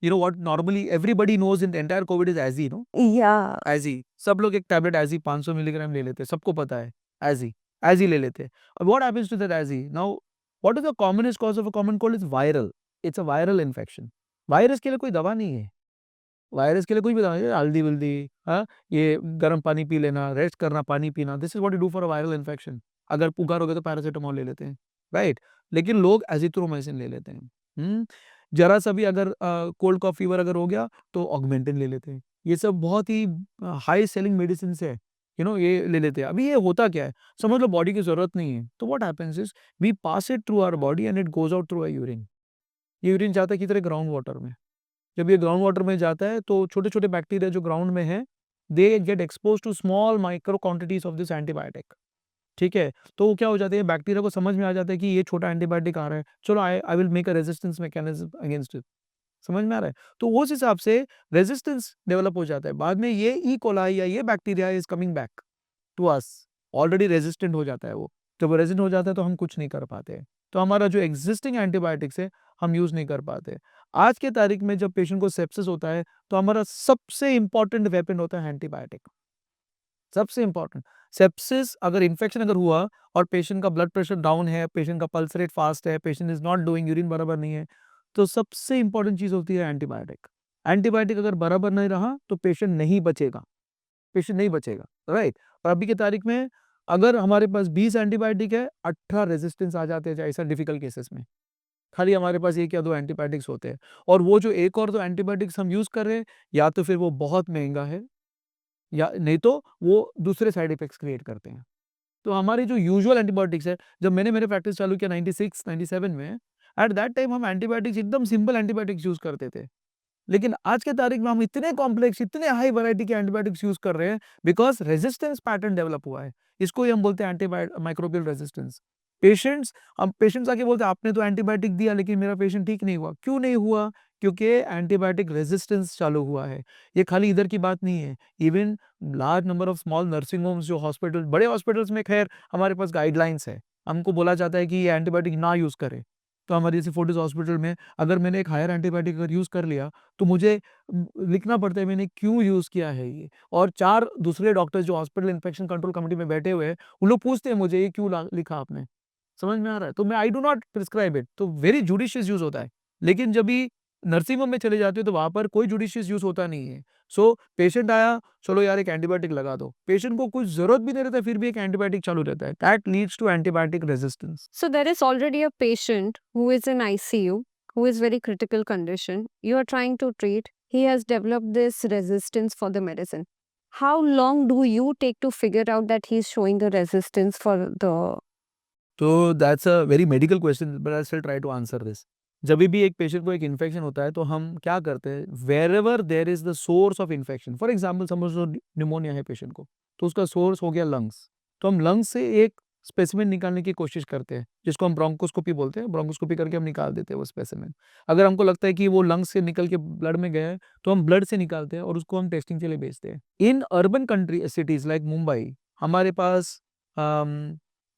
You know what normally everybody knows in the entire COVID is Azee, no? Yeah. Azee, सब लोग एक टैबलेट एजी 500 मिलीग्राम ले लेते हैं, सबको पता है। एजी, एजी ले लेते हैं। अब what happens to that Azee? Now what is the commonest cause of a common cold? Is viral. It's a viral infection. Virus के लिए कोई दवा नहीं है। वायरस के लिए कुछ भी दवा नहीं है, हल्दी-वल्दी, हाँ, ये गर्म पानी पी लेना, रेस्ट करना, पानी पीना, this is what you do for a viral infection. अगर बुखार हो गया तो पैरासिटामोल ले लेते हैं, राइट? लेकिन लोग एज़िथ्रोमाइसिन ले लेते हैं। ज़रा सा भी अगर कोल्ड कॉफ फीवर अगर हो गया तो ऑगमेंटिन ले लेते हैं। ये सब बहुत ही हाई सेलिंग मेडिसिन्स है, यू नो, ये ले लेते हैं। अभी ये होता क्या है? समझ लो बॉडी की ज़रूरत नहीं है, तो what happens is we pass it through our body and it goes out through our urine. ये यूरिन जाता है किधर? ग्राउंड वाटर में। जब ये ग्राउंड वाटर में जाता है तो छोटे-छोटे बैक्टीरिया जो ग्राउंड में हैं, they get exposed to small micro quantities of this antibiotic, ठीक है? तो वो क्या हो जाता है, बैक्टीरिया को समझ में आ जाता है कि ये छोटा एंटीबायोटिक आ रहा है, चलो I I will make a resistance mechanism against it. समझ में आ रहा है? तो उस हिसाब से रेजिस्टेंस डेवलप हो जाता है। बाद में ये ई कोलाई या ये bacteria is coming back to us, already resistant हो जाता है वो। जब वो रेजिस्टेंट हो जाता है तो हम कुछ नहीं कर पाते हैं। तो हमारा जो एक्जिस्टिंग एंटीबायोटिक्स है, हम यूज़ नहीं कर पाते। आज के तारीख में जब पेशेंट को सेप्सिस होता है, तो हमारा सबसे इम्पोर्टेंट वेपन होता है एंटीबायोटिक। सबसे इम्पोर्टेंट। सेप्सिस अगर इन्फेक्शन अगर हुआ और पेशेंट का ब्लड प्रेशर डाउन है, पेशेंट का पल्स रेट फास्ट है, patient is not doing, urine बराबर नहीं है, तो सबसे इम्पोर्टेंट चीज़ होती है एंटीबायोटिक। एंटीबायोटिक अगर बराबर नहीं रहा, तो पेशेंट नहीं बचेगा, पेशेंट नहीं बचेगा, राइट? और अभी की तारीख में अगर हमारे पास 20 एंटीबायोटिक है, 18 रेजिस्टेंस आ जाते हैं ऐसा डिफिकल्ट केसेस में। खाली हमारे पास 1 या 2 एंटीबायोटिक्स होते हैं, और वो जो 1 और 2 एंटीबायोटिक्स हम यूज़ कर रहे हैं, या तो फिर वो बहुत महँगा है, या नहीं तो वो दूसरे साइड इफेक्ट्स क्रिएट करते हैं। तो हमारी जो यूजुअल एंटीबायोटिक्स है, जब मैंने मेरे प्रैक्टिस चालू किया 96, 97 में, एट दैट टाइम हम एंटीबायोटिक्स एकदम सिंपल एंटीबायोटिक्स यूज़ करते थे। लेकिन आज के तारीख में हम इतने कॉम्प्लेक्स, इतने हाई वैरायटी के एंटीबायोटिक्स यूज़ कर रहे हैं, बिकॉज़ रेजिस्टेंस पैटर्न डेवलप हुआ है। इसको ही हम बोलते हैं माइक्रोबियल रेजिस्टेंस। अब पेशेंट्स आके बोलते हैं आपने तो एंटीबायोटिक दिया लेकिन मेरा पेशेंट ठीक नहीं हुआ। क्यों नहीं हुआ? क्योंकि एंटीबायोटिक रेजिस्टेंस चालू हुआ है। ये खाली इधर की बात नहीं है। Even large number of small nursing homes, जो हॉस्पिटल, बड़े हॉस्पिटल्स में खैर हमारे पास गाइडलाइंस है। हमको बोला जाता है कि ये एंटीबायोटिक ना यूज़ करें। तो हमारे जैसे फोर्टिस हॉस्पिटल में अगर मैंने एक हायर एंटीबायोटिक अगर यूज़ कर लिया तो मुझे लिखना पड़ता है मैंने क्यों यूज़ किया है ये। और 4 दूसरे डॉक्टर्स जो हॉस्पिटल इन्फेक्शन कंट्रोल कमिटी में बैठे हुए हैं, उन लोग पूछते हैं मुझे ये क्यों लिखा आपने? समझ में आ रहा है? तो मैं I do not prescribe it, तो वेरी जुडिशियस यूज़ होता है। लेकिन जब भी नर्सिंग होम में चले जाते हो तो वहाँ पर कोई जुडिशियस यूज़ होता नहीं है। सो पेशेंट आया, चलो यार एक एंटीबायोटिक लगा दो। पेशेंट को कुछ ज़रूरत भी नहीं रहता फिर भी एक एंटीबायोटिक चालू रहता है। That leads to antibiotic resistance. So there is already a patient who is in ICU, who is very critical condition. You are trying to treat. He has developed this resistance for the medicine. How long do you take to figure out that he's showing the resistance for the? तो that's a very medical question but I still try to answer this. जभी भी एक patient को एक infection होता है तो हम क्या करते हैं, wherever there is the source of infection, for example समझ लो निमोनिया है पेशेंट को, तो उसका सोर्स हो गया लंग्स। तो हम लंग्स से एक स्पेसिमेन निकालने की कोशिश करते हैं जिसको हम ब्रोंकोस्कोपी बोलते हैं। ब्रोंकोस्कोपी करके हम निकाल देते हैं वो स्पेसिमेन। अगर हमको लगता है कि वो लंग्स से निकल के ब्लड में गया है तो हम ब्लड से निकालते हैं और उसको हम टेस्टिंग के लिए भेजते हैं। In urban country cities like Mumbai हमारे पास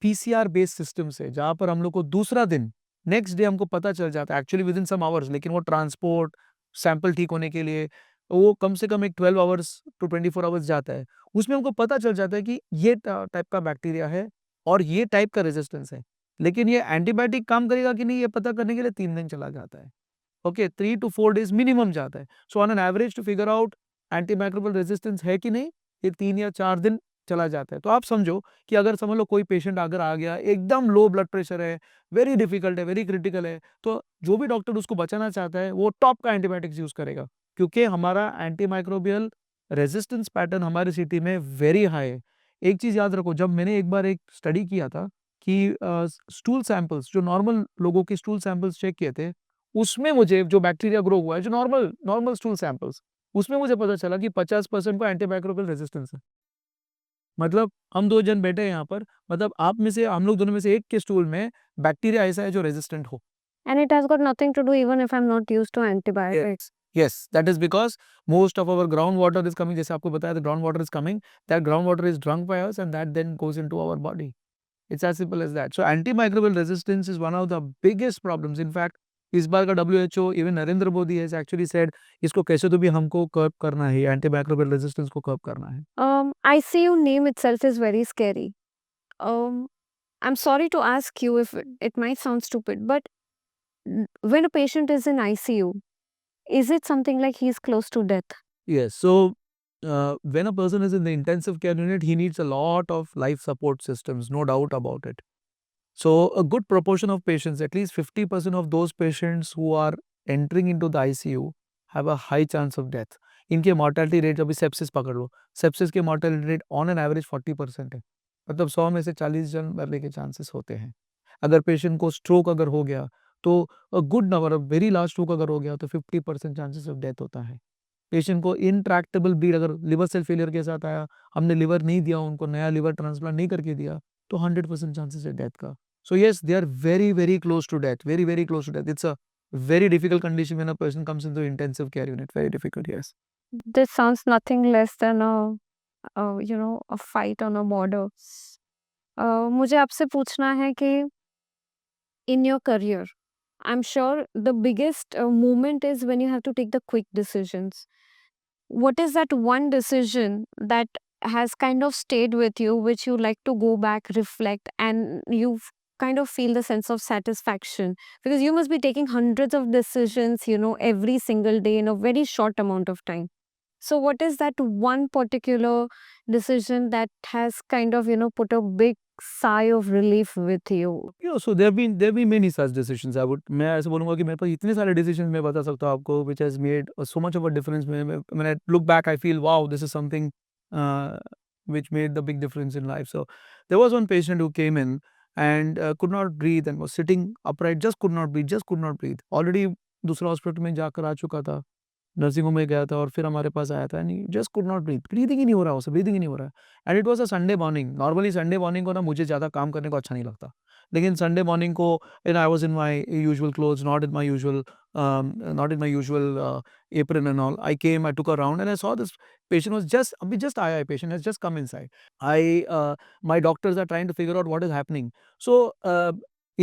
पीसीआर बेस्ड सिस्टम्स है जहाँ पर हम लोग को दूसरा दिन नेक्स्ट डे हमको पता चल जाता है, actually within some hours, लेकिन वो ट्रांसपोर्ट सैंपल ठीक होने के लिए वो कम से कम एक 12 आवर्स टू 24 आवर्स जाता है। उसमें हमको पता चल जाता है कि ये टाइप का बैक्टीरिया है और ये टाइप का रेजिस्टेंस है। लेकिन ये एंटीबायोटिक काम करेगा कि नहीं ये पता करने के लिए 3 दिन चला जाता है। ओके, 3 टू 4 डेज मिनिमम जाता है। So on an average to figure out antimicrobial resistance है कि नहीं, ये 3 या 4 दिन चला जाता है। तो आप समझो कि अगर समझ लो कोई पेशेंट अगर आ गया, एकदम लो ब्लड प्रेशर है, वेरी डिफिकल्ट है, वेरी क्रिटिकल है, तो जो भी डॉक्टर उसको बचाना चाहता है वो टॉप का एंटीबायोटिक्स यूज़ करेगा। क्योंकि हमारा एंटीमाइक्रोबियल रेजिस्टेंस पैटर्न हमारी सिटी में वेरी हाई है। एक चीज़ याद रखो, जब मैंने एक बार एक स्टडी किया था कि स्टूल सैंपल्स, जो नॉर्मल लोगों के स्टूल सैंपल्स चेक किए थे, उसमें मुझे जो बैक्टीरिया ग्रो हुआ है, जो नॉर्मल नॉर्मल स्टूल सैंपल्स, उसमें मुझे पता चला कि 50% को एंटीमाइक्रोबियल रेजिस्टेंस है। मतलब हम 2 जन बैठे हैं यहाँ पर, मतलब आप में से, हम लोग दोनों में से एक के स्टूल में बैक्टीरिया ऐसा है जो रेजिस्टेंट हो। And it has got nothing to do even if I'm not used to antibiotics. Yes, that is because most of our groundwater is coming, जैसे आपको बताया, the groundwater is coming, that groundwater is drunk by us and that then goes into our body. It's as simple as that. So antimicrobial resistance is one of the biggest problems. In fact, इस बार का WHO, even Narendra Modi has actually said इसको कैसे तो भी हमको कर्ब करना है, antimicrobial resistance को कर्ब करना है। ICU name itself is very scary. I'm sorry to ask you if it might sound stupid, but when a patient is in ICU, is it something like he's close to death? Yes. So when a person is in the intensive care unit, he needs a lot of life support systems, no doubt about it. So a good proportion of patients, at least 50% of those patients who are entering into the ICU have a high chance of death. इनके mortality rate, अभी sepsis पकड़ लो, sepsis के mortality rate on an average 40% है। मतलब 100 में से 40 जन मरने के चांसेस होते हैं। अगर पेशेंट को स्ट्रोक अगर हो गया तो a good number, very large stroke अगर हो गया तो 50% चांसेस ऑफ डेथ होता है। पेशेंट को इंट्रैक्टेबल ब्लीड, अगर लिवर सेल फेलियर के साथ आया, हमने लिवर नहीं दिया, उनको नया लिवर ट्रांसप्लांट नहीं करके दिया, तो 100% चांसेस है डेथ का। So yes, they are very, very close to death. Very, very close to death. It's a very difficult condition when a person comes into intensive care unit. Very difficult, yes. This sounds nothing less than a fight on a border. मुझे आपसे पूछना है कि in your career, I'm sure the biggest moment is when you have to take the quick decisions. What is that one decision that has kind of stayed with you, which you like to go back, reflect, and you kind of feel the sense of satisfaction? Because you must be taking hundreds of decisions, every single day in a very short amount of time. So, what is that one particular decision that has kind of, put a big sigh of relief with you? So there have been many such decisions. मैं ऐसे बोलूँगा कि मेरे पास इतने सारे decisions मैं बता सकता हूँ आपको, which has made so much of a difference. When I look back, I feel wow, this is something uh, which made the big difference in life. So there was one patient who came in and could not breathe and was sitting upright, just could not breathe, just could not breathe. Already दूसरा hospital में जाकर आ चुका था, nursing home में गया था और फिर हमारे पास आया था, and just could not breathe, breathing ही नहीं हो रहा, उसे ब्रीदिंग ही नहीं हो रहा है। And it was a Sunday morning. Normally Sunday morning को ना मुझे ज़्यादा काम करने को अच्छा नहीं लगता, लेकिन संडे मॉर्निंग को I was in my usual clothes, not in my usual apron and all. I came, I took a round and I saw this patient was just abhi just aaya hai, patient has just come inside. My doctors are trying to figure out what is happening. So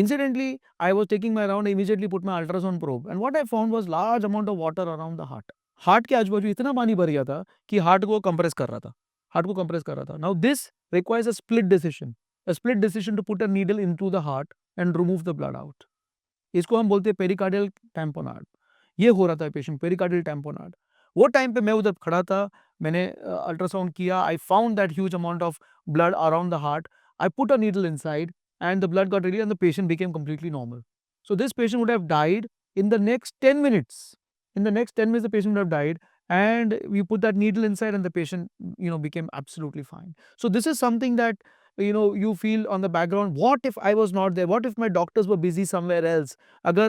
incidentally, I was taking my round, I immediately put my ultrasound probe, and what I found was large amount of water around the heart. Heart के आजू बाजू इतना पानी भर गया था कि heart को कंप्रेस कर रहा था, हार्ट को कंप्रेस कर रहा था. Now this requires a split decision to put a needle into the heart and remove the blood out. इसको हम बोलते हैं पेरिकार्डियल टैम्पोनार्ड. ये हो रहा था पेशेंट, पेरिकार्डियल टैम्पोनार्ड. वो टाइम पे मैं उधर खड़ा था, मैंने अल्ट्रासाउंड किया. I found that huge amount of blood around the heart. I put a needle inside and the blood got released and the patient became completely normal. So this patient would have died in the next 10 minutes. In the next 10 minutes, the patient would have died, and we put that needle inside and the patient, became absolutely fine. So this is something that, you feel on the background, what if I was not there? What if my doctors were busy somewhere else? Agar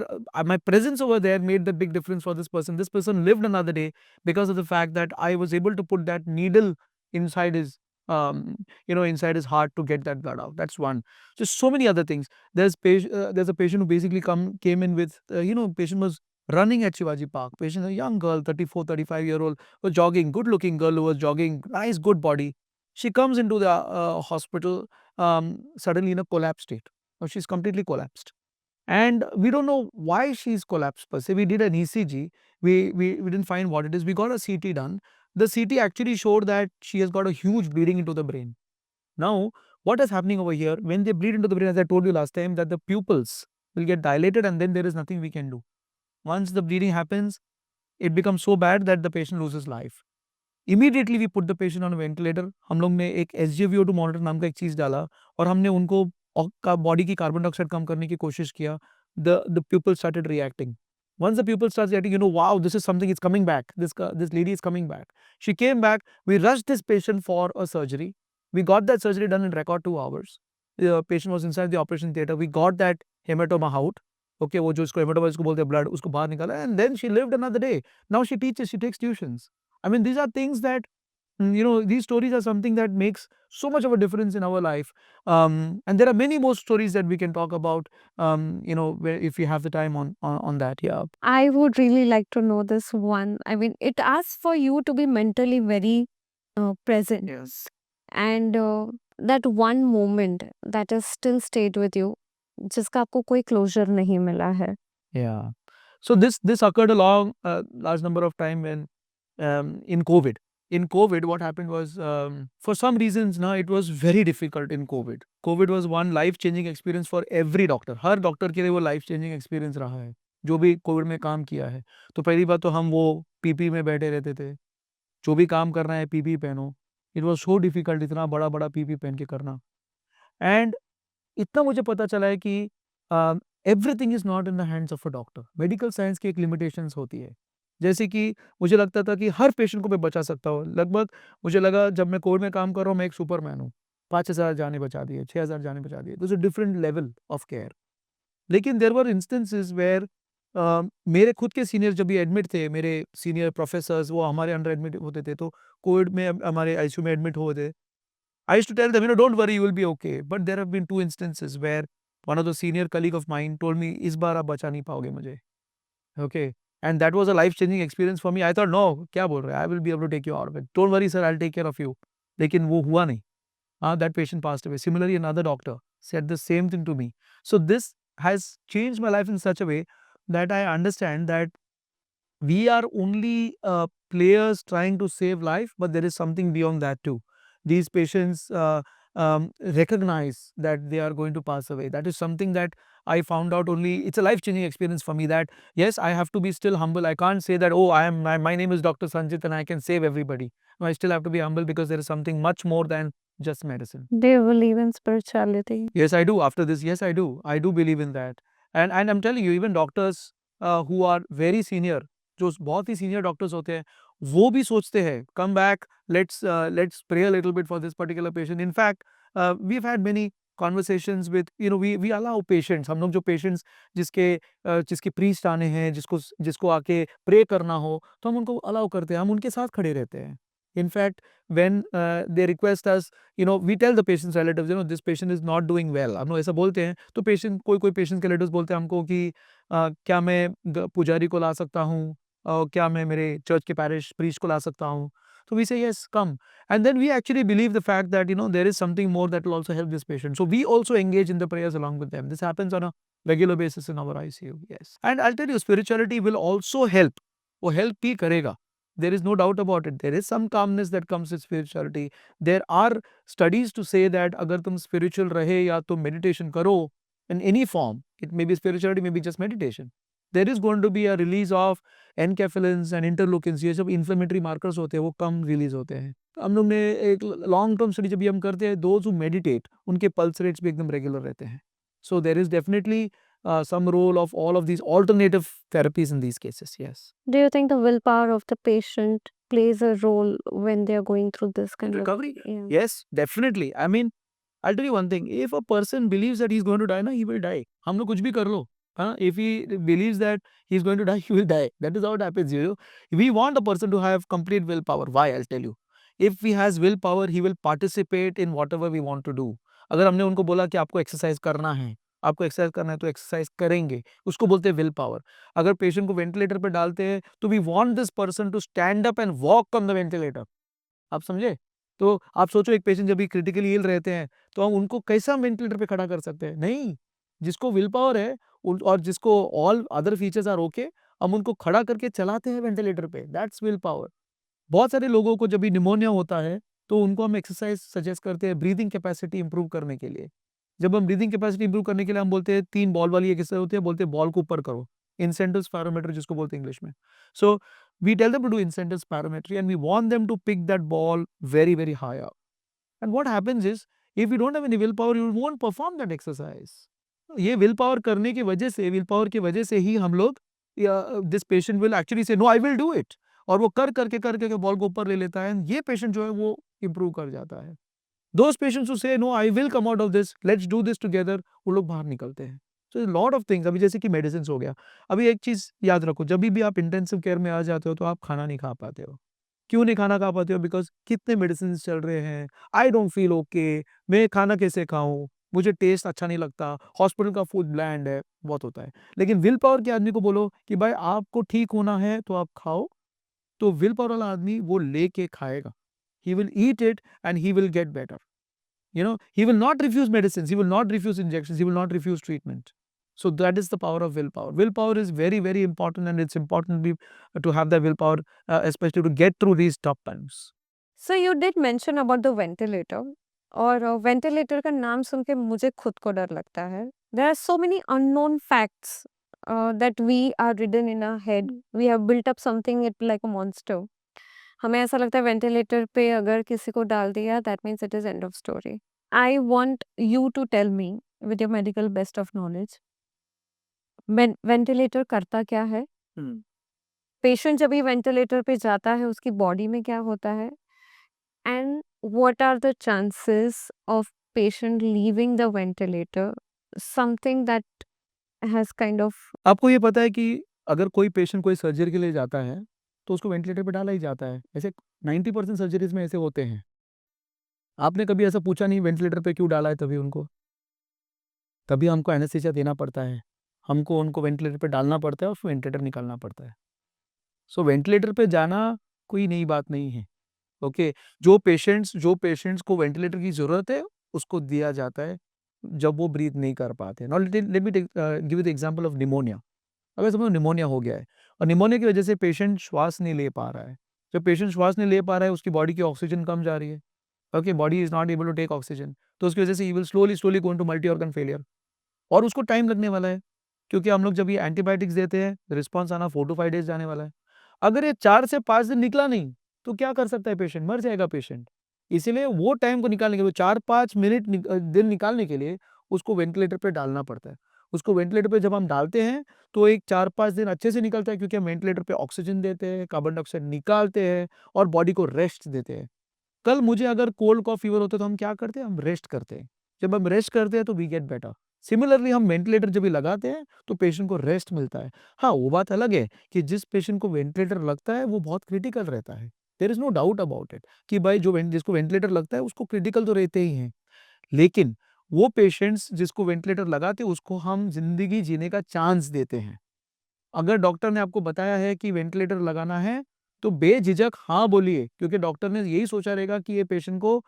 my presence over there made the big difference for this person. This person lived another day because of the fact that I was able to put that needle inside his inside his heart to get that blood out. That's one. Just so many other things. There's a patient who basically came in with, patient was running at Shivaji Park. Patient, a young girl, 34, 35-year-old, was jogging, good looking girl who was jogging, nice, good body. She comes into the hospital suddenly in a collapsed state. Now she's completely collapsed. And we don't know why she's collapsed per se. We did an ECG. We didn't find what it is. We got a CT done. The CT actually showed that she has got a huge bleeding into the brain. Now, what is happening over here? When they bleed into the brain, as I told you last time, that the pupils will get dilated and then there is nothing we can do. Once the bleeding happens, it becomes so bad that the patient loses life. Immediately we put the patient on a ventilator. हम लोग ने एक SGVO2 monitor नाम का एक चीज़ डाला और हमने उनको बॉडी की कार्बन डाइऑक्साइड कम करने की कोशिश किया. The pupil started reacting. Once the pupil starts reacting, wow, this is something, it's coming back. This lady is coming back. She came back. We rushed this patient for a surgery. We got that surgery done in record 2 hours. The patient was inside the operation theater. We got that hematoma out. Okay, वो जो इसको hematoma इसको बोलते हैं blood, उसको बाहर निकाला, and then she lived another day. Now she teaches, she takes tuitions. I mean, these are things that, these stories are something that makes so much of a difference in our life. And there are many more stories that we can talk about, if we have the time on that. Yeah. I would really like to know this one. I mean, it asks for you to be mentally very present. Yes. And that one moment that has still stayed with you, जिसका आपको कोई closure नहीं मिला है. Yeah. So this occurred a large number of time when in COVID. In COVID, what happened was, for some reasons, now it was very difficult in COVID. COVID was one life-changing experience for every doctor. Her doctor के लिए वो life-changing experience रहा है, जो भी Covid में काम किया है. तो पहली बात तो हम वो पीपी में बैठे रहते थे. जो भी काम करना है पीपी पहनो. It was so difficult, इतना बड़ा बड़ा पीपी पहन के करना. And इतना मुझे पता चला है कि everything is not in the hands of a doctor. Medical science की एक लिमिटेशंस होती है. जैसे कि मुझे लगता था कि हर पेशेंट को मैं बचा सकता हूँ. लगभग मुझे लगा जब मैं कोविड में काम कर रहा हूँ मैं एक सुपरमैन हूँ. 5,000 जाने बचा दिए, 6,000 जाने बचा दिए. This a different level of care. लेकिन देयर वर इंस्टेंसेस वेयर मेरे खुद के सीनियर जब भी एडमिट थे, मेरे सीनियर प्रोफेसर्स वो हमारे अंडर एडमिट होते थे, तो कोविड में हमारे आईसीयू में एडमिट हुए थे. I used to tell them, don't worry, you will be okay. But there have been 2 instances where one of the senior colleague of mine told me, इस बार आप बचा नहीं पाओगे मुझे. Okay. And that was a life-changing experience for me. I thought, no, क्या बोल रहे हैं? I will be able to take you out of it. Don't worry, sir, I'll take care of you. लेकिन वो हुआ नहीं. That patient passed away. Similarly, another doctor said the same thing to me. So this has changed my life in such a way that I understand that we are only players trying to save life, but there is something beyond that too. These patients recognize that they are going to pass away. That is something that I found out only. It's a life-changing experience for me that, yes, I have to be still humble. I can't say that, my name is Dr. Sanjit and I can save everybody. No, I still have to be humble because there is something much more than just medicine. Do you believe in spirituality? Yes, I do. After this, yes, I do. I do believe in that. And I'm telling you, even doctors who are very senior, जो बहुत ही senior doctors होते हैं, वो भी सोचते हैं, come back, let's pray a little bit for this particular patient. In fact, we've had many conversations with, we allow patients. हम लोग जो patients जिसके priest आने हैं, जिसको आके pray करना हो, तो हम उनको allow करते हैं, हम उनके साथ खड़े रहते हैं. In fact, when they request us, we tell the patient's relatives, this patient is not doing well. हम लोग ऐसा बोलते हैं तो पेशेंट कोई पेशेंट के relatives बोलते हैं हमको कि क्या मैं पुजारी को ला सकता हूँ, और क्या मैं मेरे चर्च के पैरिश प्रीस्ट को ला सकता हूँ. So we say yes, come. And then we actually believe the fact that there is something more that will also help this patient. So we also engage in the prayers along with them. This happens on a regular basis in our ICU. Yes. And I'll tell you, spirituality will also help. वो help भी करेगा. There is no doubt about it. There is some calmness that comes with spirituality. There are studies to say that अगर तुम spiritual रहे या तुम meditation करो in any form, it may be spirituality, maybe just meditation, there is going to be a release of enkephalins and interleukins, ये सब inflammatory markers होते हैं, वो कम रिलीज होते हैं. हम लोग ने एक लॉन्ग टर्म स्टडी जब हम करते हैं, दोज हु मेडिटेट उनके पल्स रेट्स भी एकदम रेगुलर रहते हैं. So there is definitely some role of all of these alternative therapies in these cases. Yes. Do you think the willpower of the patient plays a role when they are going through this kind Recovery? of? Yeah. Yes, definitely. I mean, I'll tell you one thing. If a person believes that he's going to die, he will die. हम लोग कुछ भी कर लो. If he believes that he's going to die, he will die. That is how it happens. We want a person to have complete willpower. Why? I'll tell you. If he has willpower, he will participate in whatever we want to do. अगर हमने उनको बोला कि आपको exercise करना है, तो exercise करेंगे, उसको बोलते हैं विल पावर. अगर पेशेंट को वेंटिलेटर पर डालते हैं तो we want this person to stand up and walk on the ventilator. आप समझे? तो आप सोचो, एक पेशेंट जब भी क्रिटिकली इल रहते हैं तो हम उनको कैसा वेंटिलेटर पे खड़ा कर सकते हैं? नहीं. जिसको विल पावर है और जिसको all other features are okay, हम उनको खड़ा करके चलाते हैं वेंटिलेटर पे. That's will power. बहुत सारे लोगों को जब भी निमोनिया होता है तो उनको हम एक्सरसाइज सजेस्ट करते हैं ब्रीदिंग कैपेसिटी इंप्रूव करने के लिए. जब हम ब्रीदिंग कैपेसिटी इंप्रूव करने के लिए हम बोलते हैं 3 बॉल वाली एक्सरसाइज होती है, बोलते हैं बॉल को ऊपर करो, इंसेंटिव स्पायरोमीटर जिसको बोलते हैं इंग्लिश में. सो we tell them to do incentive spirometry and we want them to pick that ball very, very high up. And what happens is, if you don't have any willpower, you won't perform that exercise. ये willpower करने की वजह से, willpower की वजह से ही हम लोग, this patient will actually say, no, I will do it. और वो कर करके बॉल को ऊपर ले लेता है, ये पेशेंट जो है वो इंप्रूव कर जाता है. Those patients who say, no, I will come out of this, let's do this together, वो लोग बाहर निकलते हैं. So lot of things. अभी जैसे कि मेडिसिन हो गया. अभी एक चीज़ याद रखो, जब भी आप इंटेंसिव केयर में आ जाते हो तो आप खाना नहीं खा पाते हो. क्यों नहीं खाना खा पाते हो? बिकॉज कितने मेडिसिन चल रहे हैं. आई डोंट फील ओके, मैं खाना कैसे खाऊं, मुझे टेस्ट अच्छा नहीं लगता, हॉस्पिटल का फूड ब्लैंड है, बहुत होता है. लेकिन विल पावर के आदमी को बोलो कि भाई आपको ठीक होना है तो आप खाओ, तो विल पावर वाला आदमी वो लेके खाएगा. He will eat it and he will get better. He will not refuse medicines, he will not refuse injections, he will not refuse treatment. So that is the power of willpower. Willpower is very, very important, and it's important to have that willpower, especially to get through these tough times. So you did mention about the ventilator, और ventilator का नाम सुन के मुझे खुद को डर लगता है. There are so many unknown facts that we are ridden in our head. We have built up something it like a monster. हमें ऐसा लगता है वेंटिलेटर पे अगर किसी को डाल दिया, that means it is end of story. I want you to tell me with your medical best of knowledge, ventilator करता क्या है, पेशेंट जब भी वेंटिलेटर पे जाता है उसकी बॉडी में क्या होता है, and what are the chances of patient leaving the ventilator, something that has kind of. आपको ये पता है कि अगर कोई पेशेंट कोई सर्जरी के लिए जाता है तो उसको वेंटिलेटर पे डाला ही जाता है. ऐसे 90% सर्जरीज में ऐसे होते हैं. आपने कभी ऐसा पूछा नहीं वेंटिलेटर पे क्यों डाला है? तभी हमको एनेस्थीसिया देना पड़ता है, हमको उनको वेंटिलेटर पे डालना पड़ता है और फिर वेंटिलेटर निकालना पड़ता है. सो वेंटिलेटर पे जाना कोई नई बात नहीं है. ओके, जो पेशेंट्स को वेंटिलेटर की ज़रूरत है उसको दिया जाता है जब वो ब्रीथ नहीं कर पाते. Now let me give you the example of pneumonia. अगर समझो निमोनिया हो गया है और निमोनिया की वजह से पेशेंट श्वास नहीं ले पा रहा है. जब पेशेंट श्वास नहीं ले पा रहा है, उसकी बॉडी की ऑक्सीजन कम जा रही है. Okay, body is not able to take oxygen, तो उसकी वजह से ही will slowly go into multi organ failure, और उसको टाइम लगने वाला है. क्योंकि हम लोग जब ये एंटीबायोटिक्स देते हैं, रिस्पॉन्स आना 4 to 5 डेज जाने वाला है. अगर ये 4 से 5 दिन निकला नहीं तो क्या कर सकता है पेशेंट? मर जाएगा पेशेंट. इसीलिए वो टाइम को निकालने के लिए, 4-5 मिनट दिन निकालने के लिए उसको वेंटिलेटर पे डालना पड़ता है. उसको वेंटिलेटर पे जब हम डालते हैं तो एक 4-5 दिन अच्छे से निकलता है, क्योंकि हम वेंटिलेटर पे ऑक्सीजन देते हैं, कार्बन डाइऑक्साइड निकालते हैं और बॉडी को रेस्ट देते हैं. कल मुझे अगर कोल्ड कॉफ फीवर होता है तो हम क्या करते हैं? हम रेस्ट करते हैं. जब हम रेस्ट करते हैं तो वी गेट बेटर. सिमिलरली हम वेंटिलेटर जब भी लगाते हैं तो पेशेंट को रेस्ट मिलता है. हाँ, वो बात अलग है कि जिस पेशेंट को वेंटिलेटर लगता है वो बहुत क्रिटिकल रहता है, there is no doubt about it कि भाई जिसको वेंटिलेटर लगता है उसको क्रिटिकल तो रहते ही हैं, लेकिन वो पेशेंट्स जिसको वेंटिलेटर लगाते हैं उसको हम जिंदगी जीने का चांस देते हैं। अगर डॉक्टर ने आपको बताया है कि वेंटिलेटर लगाना है तो बेझिझक हाँ बोलिए, क्योंकि डॉक्टर ने यही सोचा रहेगा कि ये पेशेंट को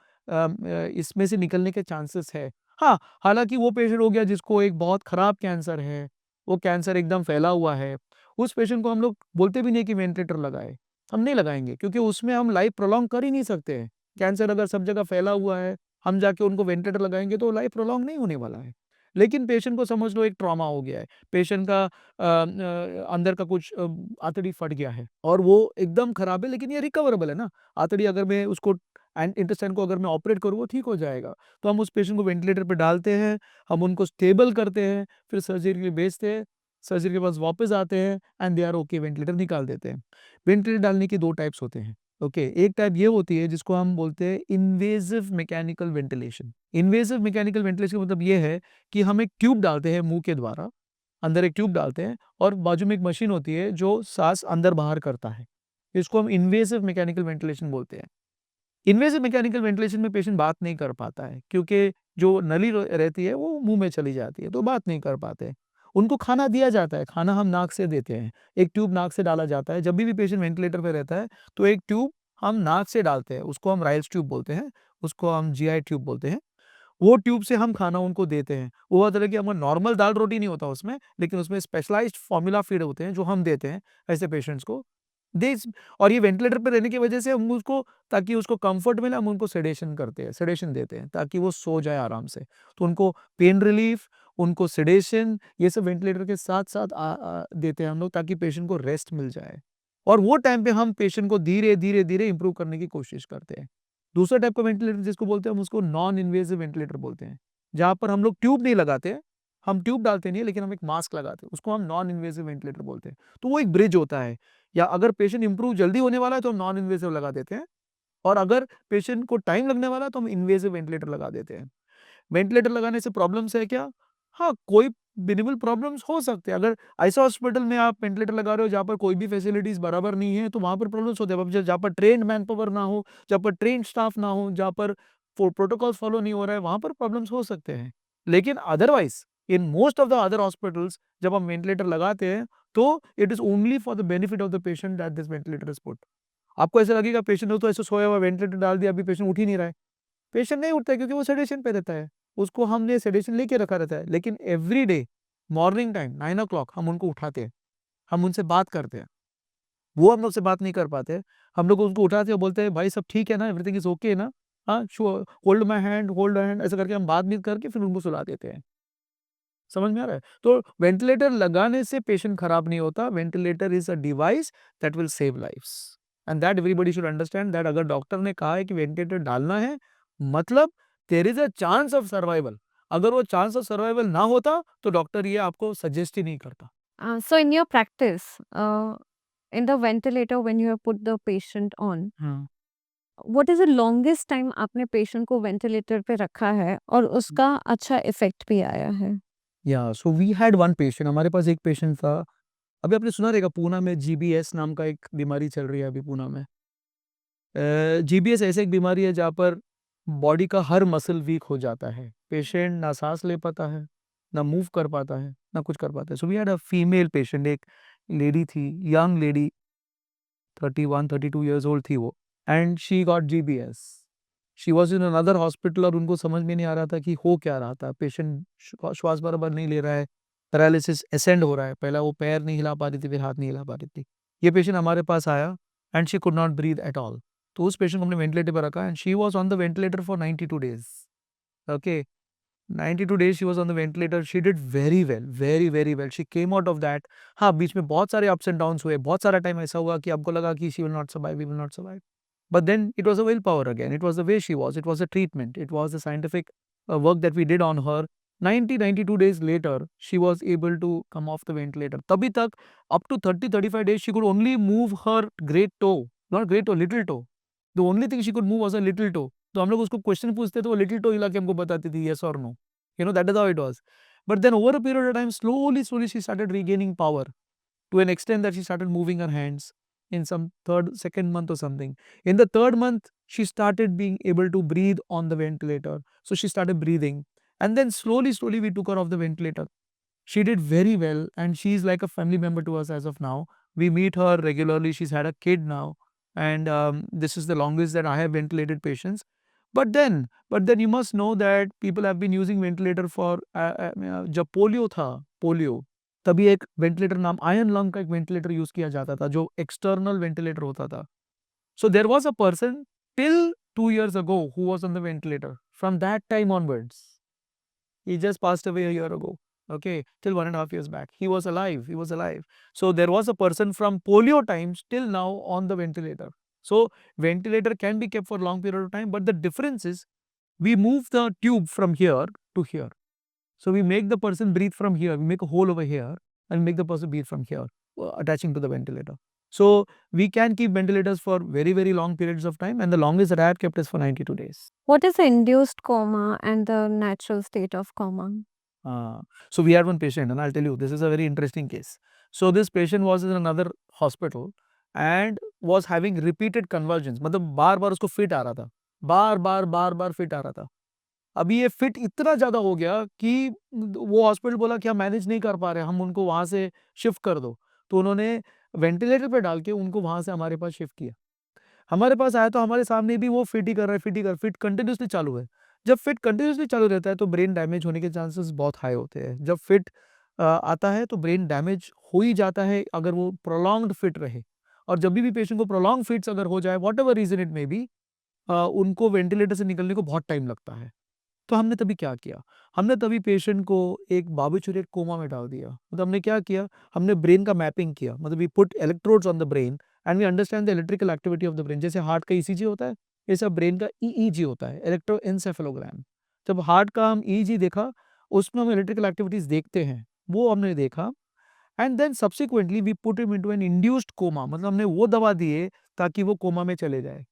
इसमें से निकलने के चांसेस है। हाँ, हालांकि वो पेशेंट हो गया जिसको एक बहुत खराब कैंसर है, वो कैंसर एकदम फैला हुआ है, उस पेशेंट को हम लोग बोलते भी नहीं कि वेंटिलेटर लगाए, हम नहीं लगाएंगे, क्योंकि उसमें हम लाइफ प्रोलॉन्ग कर ही नहीं सकते हैं। कैंसर अगर सब जगह फैला हुआ है, हम जाके उनको वेंटिलेटर लगाएंगे तो लाइफ प्रोलॉन्ग नहीं होने वाला है। लेकिन पेशेंट को समझ लो एक ट्रॉमा हो गया है, पेशेंट का अंदर का कुछ आंतड़ी फट गया है और वो एकदम खराब है, लेकिन ये रिकवरेबल है ना। आंतड़ी अगर मैं उसको एंड इंटेस्टाइन को अगर मैं ऑपरेट करूँ वो ठीक हो जाएगा, तो हम उस पेशेंट को वेंटिलेटर पे डालते हैं, हम उनको स्टेबल करते हैं, फिर सर्जरी के लिए भेजते हैं, सर्जरी के पास वापस आते हैं and they are okay, ventilator निकाल देते हैं। वेंटिलेटर डालने की दो टाइप्स होते हैं। ओके, एक टाइप ये होती है जिसको हम बोलते हैं invasive mechanical ventilation. Invasive mechanical ventilation का मतलब ये है कि हम एक ट्यूब डालते हैं मुंह के द्वारा, अंदर एक ट्यूब डालते हैं और बाजू में एक मशीन होती है जो सांस अंदर बाहर करता है। इसको हम इन्वेसिव मैकेनिकल वेंटिलेशन बोलते हैं। इन्वेसिव मैकेनिकल वेंटिलेशन में पेशेंट बात नहीं कर पाता है, क्योंकि जो नली रहती है वो मुंह में चली जाती है, तो बात नहीं कर पाते। उनको खाना दिया जाता है, खाना हम नाक से देते हैं, एक ट्यूब नाक से डाला जाता है। जब भी पेशेंट वेंटिलेटर पे रहता है तो एक ट्यूब हम नाक से डालते हैं, उसको हम राइल्स ट्यूब बोलते हैं, उसको हम जीआई ट्यूब बोलते हैं। वो ट्यूब से हम खाना उनको देते हैं। वो तरह की हमारा नॉर्मल दाल रोटी नहीं होता उसमें, लेकिन उसमें स्पेशलाइज्ड फॉर्मूला फीड होते हैं जो हम देते हैं ऐसे पेशेंट्स को। दे और ये वेंटिलेटर पे रहने की वजह से हम उसको, ताकि उसको कंफर्ट मिले, हम उनको सेडेशन करते हैं, सेडेशन देते हैं ताकि वो सो जाए आराम से। तो उनको पेन रिलीफ, उनको सेडेशन, ये सब वेंटिलेटर के साथ-साथ देते हैं हम लोग, ताकि पेशेंट को रेस्ट मिल जाए। और वो टाइम पे हम पेशेंट को धीरे-धीरे-धीरे इंप्रूव करने की कोशिश करते हैं। दूसरा टाइप का वेंटिलेटर जिसको बोलते हैं हम उसको नॉन इन्वेसिव वेंटिलेटर बोलते हैं, जहाँ पर हम लोग ट्यूब नहीं लगाते हैं, हम ट्यूब डालते नहीं है, लेकिन हम एक मास्क लगाते हैं, उसको हम नॉन इन्वेसिव वेंटिलेटर बोलते हैं। तो वो एक ब्रिज होता है, या अगर पेशेंट इंप्रूव जल्दी होने वाला है तो हम नॉन इन्वेसिव लगा देते हैं, और अगर पेशेंट को टाइम लगने वाला है तो हम इन्वेसिव वेंटिलेटर लगा देते हैं। वेंटिलेटर लगाने से प्रॉब्लम्स है क्या? हाँ, कोई मिनिमल प्रॉब्लम्स हो सकते हैं। अगर ऐसा हॉस्पिटल में आप वेंटिलेटर लगा रहे हो जहाँ पर कोई भी फैसिलिटीज़ बराबर नहीं है, तो वहाँ पर प्रॉब्लम्स होते हैं। अब जहाँ पर ट्रेन्ड मैन पावर ना हो, जहाँ पर ट्रेन्ड स्टाफ ना हो, जहाँ पर प्रोटोकॉल्स फॉलो नहीं हो रहा है, वहाँ पर प्रॉब्लम्स हो सकते हैं। लेकिन otherwise in most of the other hospitals जब हम वेंटिलेटर लगाते हैं, तो it is only for the benefit of the patient that this ventilator is put. आपको ऐसा लगेगा पेशेंट हो तो ऐसे सोया हुआ, वेंटिलेटर डाल दिया, अभी पेशेंट उठ ही नहीं रहा है। पेशेंट नहीं उठता है क्योंकि वो सेडेशन पे रहता है। उसको हमने सेडेशन लेके रखा रहता है। लेकिन एवरी डे मॉर्निंग टाइम 9 ओ क्लॉक हम उनको उठाते हैं, हम उनसे बात करते हैं। वो हम लोग से बात नहीं कर पाते। हम लोग उनको उठाते हैं और बोलते हैं, भाई सब ठीक है ना? एवरीथिंग इज़ ओके ना? हाँ, sure, hold my hand, hold my hand, ऐसा करके हम बात-बीत करके फिर उनको सुला देते हैं। समझ में आ रहा है? तो वेंटिलेटर लगाने से पेशेंट खराब नहीं होता। Ventilator is a device that will save lives, and that everybody should understand that अगर डॉक्टर ने कहा है कि वेंटिलेटर डालना है, मतलब there is a chance of survival. अगर वो चांस ऑफ सर्वाइवल ना होता, तो डॉक्टर ये आपको सजेस्ट ही नहीं करता। So in your practice, in the ventilator when you have put the patient on, हाँ। what is the longest time आपने पेशेंट को वेंटिलेटर पे रखा है और उसका अच्छा इफेक्ट भी आया है? या so we had one patient, हमारे पास एक पेशेंट था। अभी आपने सुना रहेगा पूना में जीबीएस नाम का एक बीमारी चल रही है अभी पूना में। जीबीएस ऐसे एक बीमारी है जहाँ पर बॉडी का हर मसल वीक हो जाता है। पेशेंट ना साँस ले पाता है, ना मूव कर पाता है, ना कुछ कर पाता है। So we had a female patient, एक लेडी थी, यंग लेडी, 31-32 इयर्स ओल्ड थी वो, and she got GBS. She was in another hospital और उनको समझ में नहीं आ रहा था कि हो क्या रहा था। पेशेंट श्वास बराबर नहीं ले रहा है, पैरालिसिस असेंड हो रहा है। पहला वो पैर नहीं हिला पा रही थी, फिर हाथ नहीं हिला पा रही थी। ये पेशेंट हमारे पास आया and she could not breathe at all. तो उस पेशेंट को हमने वेंटिलेटर पे रखा and she was on the ventilator for 92 days. Okay, 92 days she was on the ventilator. She did very well, very, very well. She came out of that. हाँ, बीच में बहुत सारे ups and downs हुए, बहुत सारा time ऐसा हुआ कि आपको लगा कि she will not survive, we will not survive. But then it was a willpower again. It was the way she was. It was a treatment. It was the scientific work that we did on her. 92 days later, she was able to come off the ventilator. तभी तक up to 30-35 days, she could only move her great toe, not great toe, little toe. The only thing she could move was a little toe. तो हम लोग उसको question पूछते तो वो little to हिला के हमको बताती थी yes or no. That is how it was. But then over a period of time, slowly she started regaining power to an extent that she started moving her hands. in some second month or something. In the third month, she started being able to breathe on the ventilator. So she started breathing. And then slowly, we took her off the ventilator. She did very well, and she's like a family member to us as of now. We meet her regularly. She's had a kid now, and this is the longest that I have ventilated patients. But then you must know that people have been using ventilator for जब polio था, polio तभी एक ventilator नाम ion lung का एक ventilator use किया जाता था जो एक्सटर्नल वेंटिलेटर होता था. So there was a person till 2 years ago who was on the ventilator. From that time onwards, he just passed away a year ago. Okay, till 1.5 years back, he was alive. He was alive. So there was a person from polio times till now on the ventilator. So ventilator can be kept for long period of time, but the difference is we move the tube from here to here. So we make the person breathe from here. We make a hole over here and make the person breathe from here, attaching to the ventilator. So we can keep ventilators for very, very long periods of time, and the longest that I have kept is for 92 days. What is the induced coma and the natural state of coma? So we had one patient, and I'll tell you, this is a very interesting case. So this patient was in another hospital and was having repeated convulsions. मतलब बार बार उसको fit आ रहा था, बार बार fit आ रहा था. अभी ये fit इतना ज़्यादा हो गया कि वो हॉस्पिटल बोला कि हम मैनेज नहीं कर पा रहे, हम उनको वहाँ से शिफ्ट कर दो. तो उन्होंने वेंटिलेटर पे डाल के उनको वहाँ से हमारे पास शिफ्ट किया. हमारे पास आया तो हमारे सामने भी वो फिट ही कर रहा है, फिट कंटिन्यूसली चालू है. जब फिट कंटिन्यूसली चालू रहता है तो ब्रेन डैमेज होने के चांसेस बहुत हाई होते हैं. जब फिट आता है तो ब्रेन डैमेज हो ही जाता है अगर वो प्रोलॉन्ग्ड फिट रहे. और जब भी पेशेंट को प्रोलॉन्ग फिट्स अगर हो जाए, whatever reason it may be, उनको वेंटिलेटर से निकलने को बहुत टाइम लगता है. तो हमने तभी क्या किया, हमने तभी पेशेंट को एक बार्बिचुरेट कोमा में डाल दिया. मतलब हमने क्या किया, हमने ब्रेन का मैपिंग किया. मतलब we put electrodes on the brain and we understand the electrical activity of the brain. जैसे हार्ट का ईसीजी होता है, ऐसा ब्रेन का ईईजी होता है, इलेक्ट्रोएन्सेफेलोग्राम. जब हार्ट का हम ईईजी देखा, उसमें हम इलेक्ट्रिकल एक्टिविटीज देखते हैं, वो हमने देखा. And then subsequently we put him into an induced coma. मतलब हमने वो दवा दिए ताकि वो कोमा में चले जाए.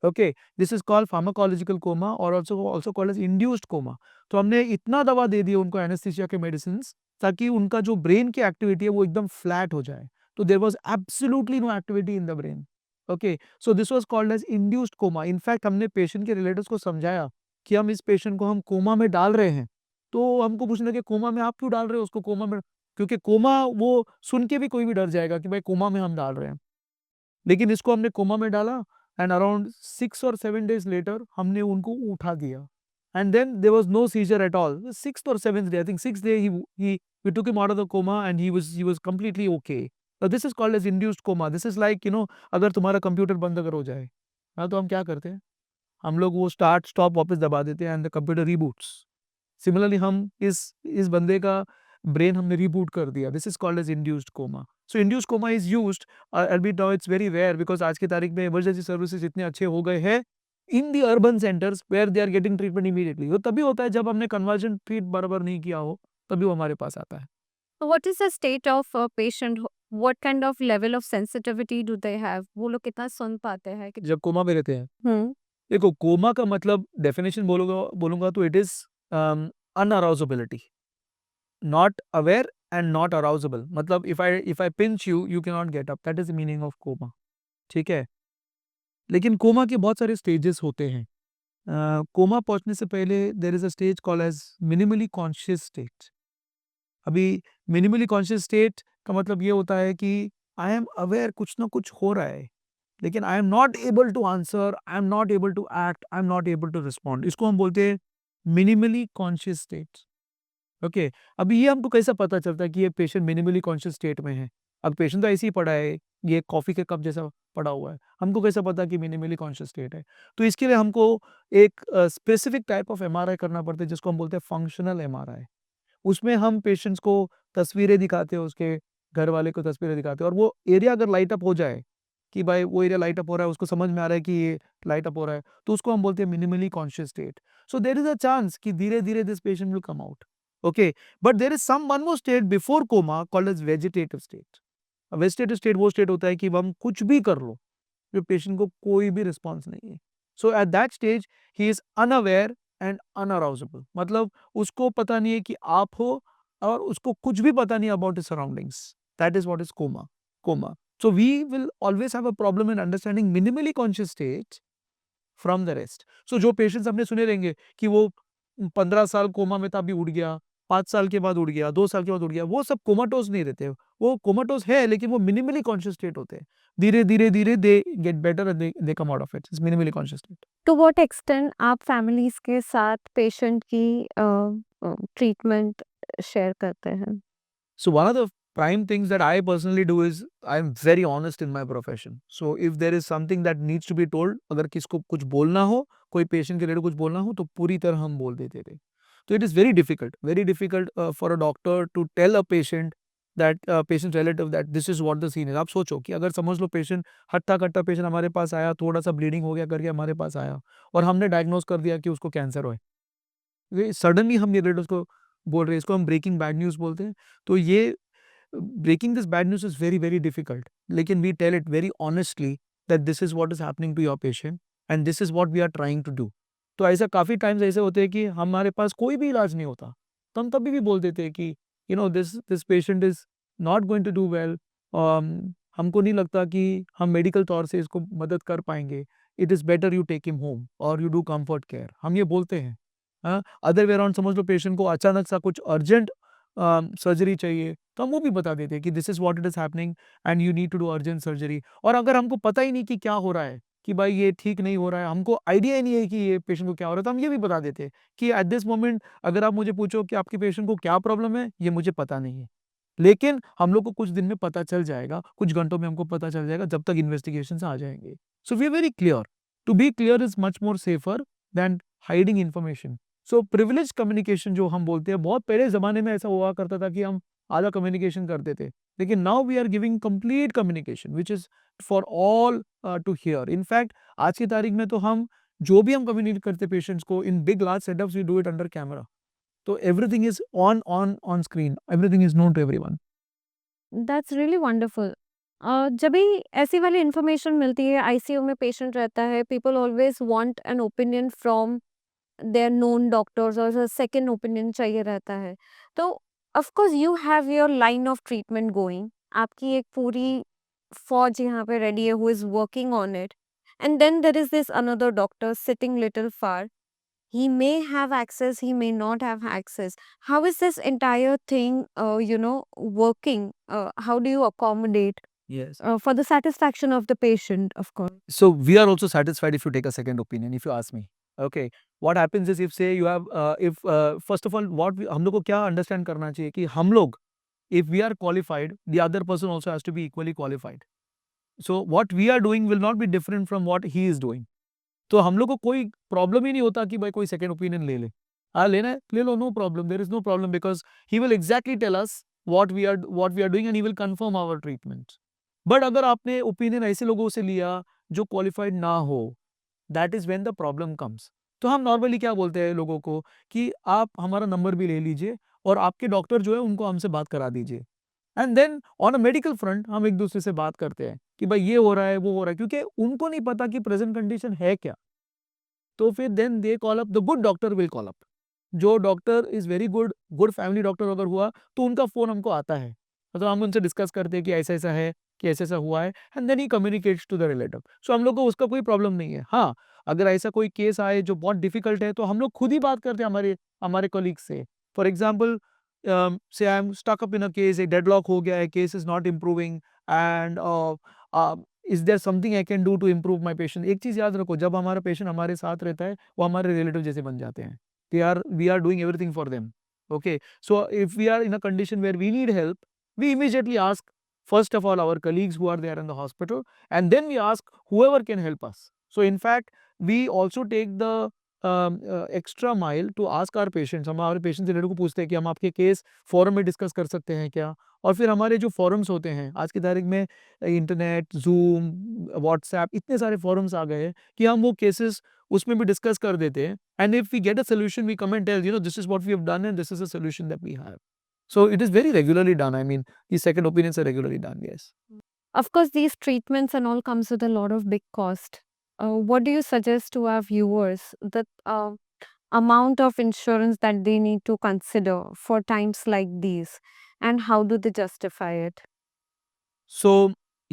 Okay, this is called pharmacological coma और also called as induced coma. तो हमने इतना दवा दे दिया उनको एनेस्थीसिया के मेडिसिन ताकि उनका जो ब्रेन की एक्टिविटी है वो एकदम फ्लैट हो जाए. तो there was absolutely no activity in the brain. Okay, so this was called as induced coma. In fact हमने पेशेंट के रिलेटिव्स को समझाया कि हम इस पेशेंट को हम कोमा में डाल रहे हैं. तो हमको पूछने लगे कोमा में आप क्यों डाल रहे हो उसको कोमा में, क्योंकि कोमा वो सुन के भी कोई भी डर जाएगा कि भाई कोमा में हम डाल रहे हैं. लेकिन इसको हमने कोमा में डाला and around 6 or 7 days later हमने उनको उठा दिया. And then there was no seizure at all. The 6th or 7th day, I think 6th day, we took him out of the coma and he was completely okay. Now this is called as induced coma. This is like, अगर तुम्हारा computer बंद अगर हो जाए, हाँ, तो हम क्या करते हैं, हम लोग वो स्टार्ट स्टॉप वापस दबा देते हैं and the computer reboots. Similarly हम इस बंदे का ब्रेन हमने रीबूट कर दिया. This is called as induced coma. So induced coma is used, albeit now it's very rare because आज की तारीख में इमरजेंसी सर्विसेज इतने अच्छे हो गए हैं in the urban centres where they are getting treatment immediately. वो तभी होता है जब हमने कन्वर्जन ट्रीट बराबर नहीं किया हो, तभी वो हमारे पास आता है. So what is the state of a patient? What kind of level of sensitivity do they have? वो लोग कितना सुन पाते हैं? जब कोमा में रहते हैं, हम्म. देखो कोमा का मतलब डेफिनेशन बोलूंगा तो it is unarousability, not aware and not arousable. मतलब if I pinch you can not get up, that is the meaning of coma. ठीक है, लेकिन कोमा के बहुत सारे स्टेजेस होते हैं. कोमा पहुंचने से पहले there is a stage called as minimally conscious state. अभी मिनिमली कॉन्शियस स्टेट का मतलब ये होता है कि आई एम अवेयर कुछ ना कुछ हो रहा है, लेकिन I am not able to answer, I am not able to act, I am not able to respond. इसको हम बोलते हैं मिनिमली कॉन्शियस स्टेट. ओके, अभी ये हमको कैसा पता चलता है कि ये पेशेंट मिनिमली कॉन्शियस स्टेट में है. अब पेशेंट तो ऐसे ही पड़ा है, ये कॉफी के कप जैसा पड़ा हुआ है, हमको कैसा पता कि मिनिमली कॉन्शियस स्टेट है. तो इसके लिए हमको एक स्पेसिफिक टाइप ऑफ एमआरआई करना पड़ता है जिसको हम बोलते हैं फंक्शनल एमआरआई. उसमें हम पेशेंट्स को तस्वीरें दिखाते हैं, उसके घर वाले को तस्वीरें दिखाते हैं, और वो एरिया अगर लाइट अप हो जाए कि भाई वो एरिया लाइट अप हो रहा है, उसको समझ में आ रहा है कि ये लाइट अप हो रहा है, तो उसको हम बोलते हैं minimally conscious state. So there is a chance कि धीरे धीरे this patient will come out. Okay, but there is some one more state before coma called as vegetative state. Vegetative state वो स्टेट होता है कि हम कुछ भी कर लो, जो पेशेंट को कोई भी रिस्पॉन्स नहीं है. So at that stage he is unaware and unarousable. मतलब उसको पता नहीं है कि आप हो और उसको कुछ भी पता नहीं about his surroundings. That is what is coma. So we will always have a problem in understanding minimally conscious states from the rest. So जो patients हमने सुने रहेंगे कि वो 15 साल कोमा में था अभी उठ गया, 5 साल के बाद उठ गया, 2 साल के बाद उठ गया, वो सब कोमाटोज नहीं रहते। वो कोमाटोज है लेकिन वो minimally conscious state होते हैं। धीरे-धीरे they get better and they come out of it. It's minimally conscious state. To what extent आप families के साथ patient की treatment share करते हैं? So one of the prime things that I personally do is I'm very honest in my profession. So if there is something that needs to be told, अगर किसको कुछ बोलना हो, कोई patient के रिलेटेड कुछ बोलना हो, तो पूरी तरह हम बोल देते थे। So it is very difficult for a doctor to tell a patient that patient relative that this is what the scene is. आप सोचो कि अगर समझ लो patient हट्टा-कट्टा patient हमारे पास आया, थोड़ा सा bleeding हो गया करके हमारे पास आया और हमने diagnose कर दिया कि उसको कैंसर है। ये सडनली हम ये रिलेटिव्स को बोल रहे हैं, इसको हम ब्रेकिंग बैड न्यूज़ बोलते हैं। तो ये breaking this bad news is very difficult, लेकिन we tell it very honestly that this is what is happening to your patient and this is what we are trying to do. तो ऐसा काफ़ी times ऐसे होते हैं कि हमारे पास कोई भी इलाज नहीं होता, तो हम तभी भी बोल देते हैं कि this patient is not going to do well, हमको नहीं लगता कि हम मेडिकल तौर से इसको मदद कर पाएंगे, it is better you take him home और यू डू कम्फर्ट केयर, हम ये बोलते हैं। हाँ, अदर वे अराउंड समझ लो पेशेंट को अचानक सा कुछ अर्जेंट सर्जरी चाहिए, तो हम वो भी बता देते हैं कि this is what it is happening and you need to do urgent surgery. और अगर हमको पता ही नहीं कि क्या हो रहा है, कि भाई ये ठीक नहीं हो रहा है, हमको आइडिया ही नहीं है कि ये पेशेंट को क्या हो रहा है, तो हम ये भी बता देते हैं कि एट दिस मोमेंट अगर आप मुझे पूछो कि आपके पेशेंट को क्या प्रॉब्लम है, ये मुझे पता नहीं है। लेकिन हम लोग को कुछ दिन में पता चल जाएगा, कुछ घंटों में हमको पता चल जाएगा जब तक इन्वेस्टिगेशंस आ जाएँगे। So we are very clear. To be clear is much more safer than hiding information. So privileged communication जो हम बोलते हैं, बहुत पहले ज़माने में ऐसा हुआ करता था कि हम आधा कम्युनिकेशन करते थे, लेकिन now we are giving complete communication which is for all to hear. In fact आज की तारीख में तो हम जो भी हम कम्युनिकेट करते हैं पेशेंट्स को in big large setups, we do it under camera. तो everything is on screen, everything is known to everyone. That's really wonderful. जब भी ऐसी वाली इंफॉर्मेशन मिलती है, आईसीयू में पेशेंट रहता है, people always want an opinion from their known doctors और सेकंड ओपिनियन चाहिए रहता है। तो of course you have your line of treatment going, आपकी एक पूरी फौज यहाँ पे रेडी है who is working on it, and then there is this another doctor sitting little far. He may have access, he may not have access. How is this entire thing working? How do you accommodate Yes. for the satisfaction of the patient, of course? So we are also satisfied if you take a second opinion, if you ask me. Okay. What happens is if say you have, first of all, हम लोग को क्या understand करना चाहिए कि हम लोग, if we are qualified, the other person also has to be equally qualified. So what we are doing will not be different from what he is doing. तो हम लोग को कोई प्रॉब्लम ही नहीं होता कि भाई कोई सेकंड ओपिनियन ले ले। लेना है ले लो, no problem, there is no problem because he will exactly tell us what we are doing and he will confirm our treatment. But अगर आपने ओपिनियन ऐसे लोगों से लिया जो क्वालिफाइड ना हो, that is when the problem comes. तो हम नॉर्मली क्या बोलते हैं लोगों को कि आप हमारा नंबर भी ले लीजिए और आपके डॉक्टर जो है उनको हमसे बात करा दीजिए, and then on a medical front हम एक दूसरे से बात करते हैं कि भाई ये हो रहा है, वो हो रहा है, क्योंकि उनको नहीं पता कि प्रेजेंट कंडीशन है क्या। तो फिर then they call up, the good doctor will call up. जो doctor is very good family doctor अगर हुआ तो उनका फोन हमको आता है, मतलब हम उनसे डिस्कस करते हैं कि ऐसा ऐसा है, कि ऐसा ऐसा हुआ है, and then he communicates to the relative. So हम लोग को उसका कोई प्रॉब्लम नहीं है। हाँ, अगर ऐसा कोई केस आए जो बहुत डिफिकल्ट है तो हम लोग खुद ही बात करते हैं हमारे हमारे कलीग से। For example, say I am stuck up in a case, एक डेडलॉक हो गया है, case is not improving and is there something I can do to improve my patient. एक चीज याद रखो, जब हमारा पेशेंट हमारे साथ रहता है वो हमारे रिलेटिव जैसे बन जाते हैं। We are doing everything for them. Okay, so if we are in a condition where we need help, we immediately ask first of all our colleagues who are there in the hospital, and then we ask whoever can help us. So in fact, we also take the extra mile to ask our patients. हम हमारे patient से को पूछते हैं कि हम आपके case forum में डिस्कस कर सकते हैं क्या। और फिर हमारे जो फोरम्स होते हैं आज की तारीख में, इंटरनेट, जूम, व्हाट्सएप, इतने सारे फोरम्स आ गए हैं कि हम वो केसेस उसमें भी डिस्कस कर देते हैं। And if we get a solution, we come and tell, this is what we have done and this is a solution that we have. So it is very regularly done. I mean, these second opinions are regularly done, yes. Of course, these treatments and all comes with a lot of big cost. What do you suggest to our viewers, the amount of insurance that they need to consider for times like these, and how do they justify it? So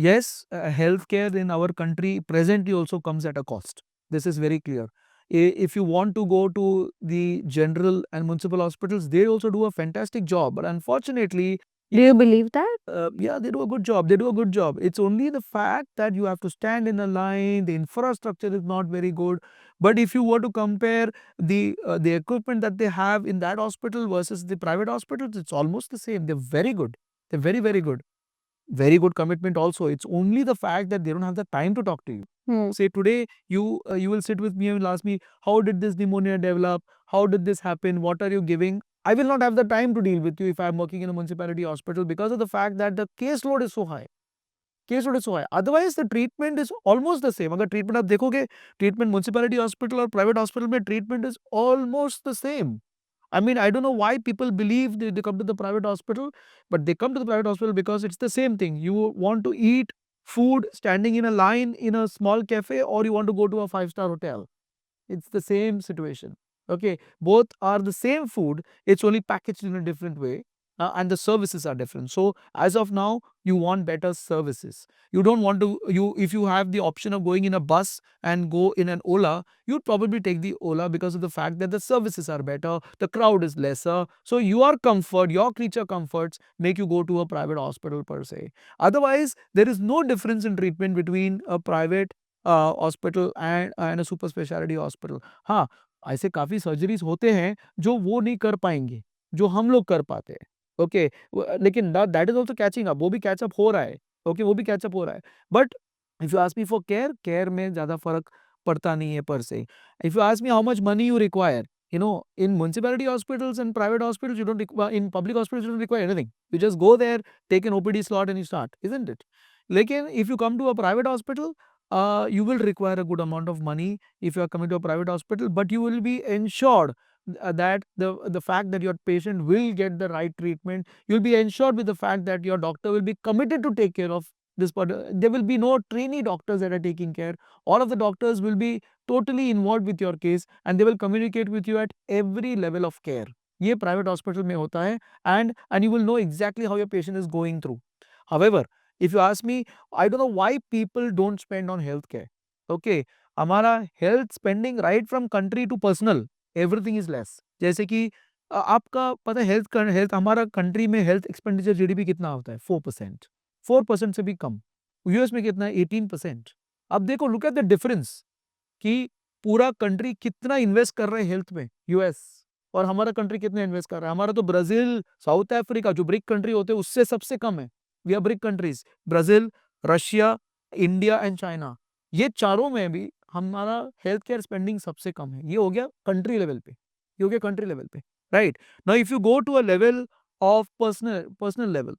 yes, healthcare in our country presently also comes at a cost. This is very clear. If you want to go to the general and municipal hospitals, they also do a fantastic job. But unfortunately, Do you believe that? yeah, they do a good job. They do a good job. It's only the fact that you have to stand in a line. The infrastructure is not very good. But if you were to compare the equipment that they have in that hospital versus the private hospitals, it's almost the same. They're very good. They're very, very good. Very good commitment also. It's only the fact that they don't have the time to talk to you. Hmm. Say today you will sit with me and will ask me, how did this pneumonia develop? How did this happen? What are you giving? I will not have the time to deal with you if I am working in a municipality hospital, because of the fact that the caseload is so high. Caseload is so high. Otherwise the treatment is almost the same. अगर treatment आप देखोगे, treatment municipality hospital और private hospital में treatment is almost the same. I mean, I don't know why people believe they come to the private hospital, but they come to the private hospital because it's the same thing. You want to eat food standing in a line in a small cafe, or you want to go to a five-star hotel. It's the same situation. Okay, both are the same food, it's only packaged in a different way. And the services are different. So as of now, you want better services. You don't want to, if you have the option of going in a bus and go in an Ola, you'd probably take the Ola because of the fact that the services are better, the crowd is lesser. So your comfort, your creature comforts make you go to a private hospital per se. Otherwise, there is no difference in treatment between a private hospital and a super speciality hospital. हाँ, ऐसे काफ़ी surgeries होते हैं जो वो नहीं कर पाएँगे, जो हम लोग कर पाते हैं। ओके, लेकिन that is also catching up, वो भी कैच अप हो रहा है। ओके, वो भी कैच अप हो रहा है। But if you ask me for care, care में ज़्यादा फ़र्क पड़ता नहीं है पर से। If you ask me how much money you require, you know, in municipality hospitals and private hospitals, you don't require, in public hospitals, you don't require anything. You just go there, take an OPD slot and you start, isn't it? Lekin if you come to a private hospital, you will require a good amount of money if you are coming to a private hospital, but you will be ensured that the fact that your patient will get the right treatment, you'll be ensured with the fact that your doctor will be committed to take care of this part. There will be no trainee doctors that are taking care. All of the doctors will be totally involved with your case and they will communicate with you at every level of care. ये private hospital में होता है, and you will know exactly how your patient is going through. However, if you ask me, I don't know why people don't spend on healthcare. Okay, हमारा health spending right from country to personal, everything is less. जैसे कि आपका पता है health हमारा country में health expenditure GDP कितना होता है? 4%। 4% से भी कम। यूएस में कितना है? 18%। अब देखो, लुक एट द डिफरेंस कि पूरा कंट्री कितना इन्वेस्ट कर रहा है हेल्थ में, यूएस, और हमारा कंट्री कितना इन्वेस्ट कर रहा है। हमारा तो ब्राजील, साउथ अफ्रीका जो ब्रिक कंट्री होते हैं उससे सबसे कम है। We are BRIC countries, Brazil, Russia, India and China. ये चारों में भी हमारा हेल्थ केयर स्पेंडिंग सबसे कम है। ये हो गया कंट्री लेवल पे, ये हो गया कंट्री लेवल पे, right. Now if you go to a level of personal level,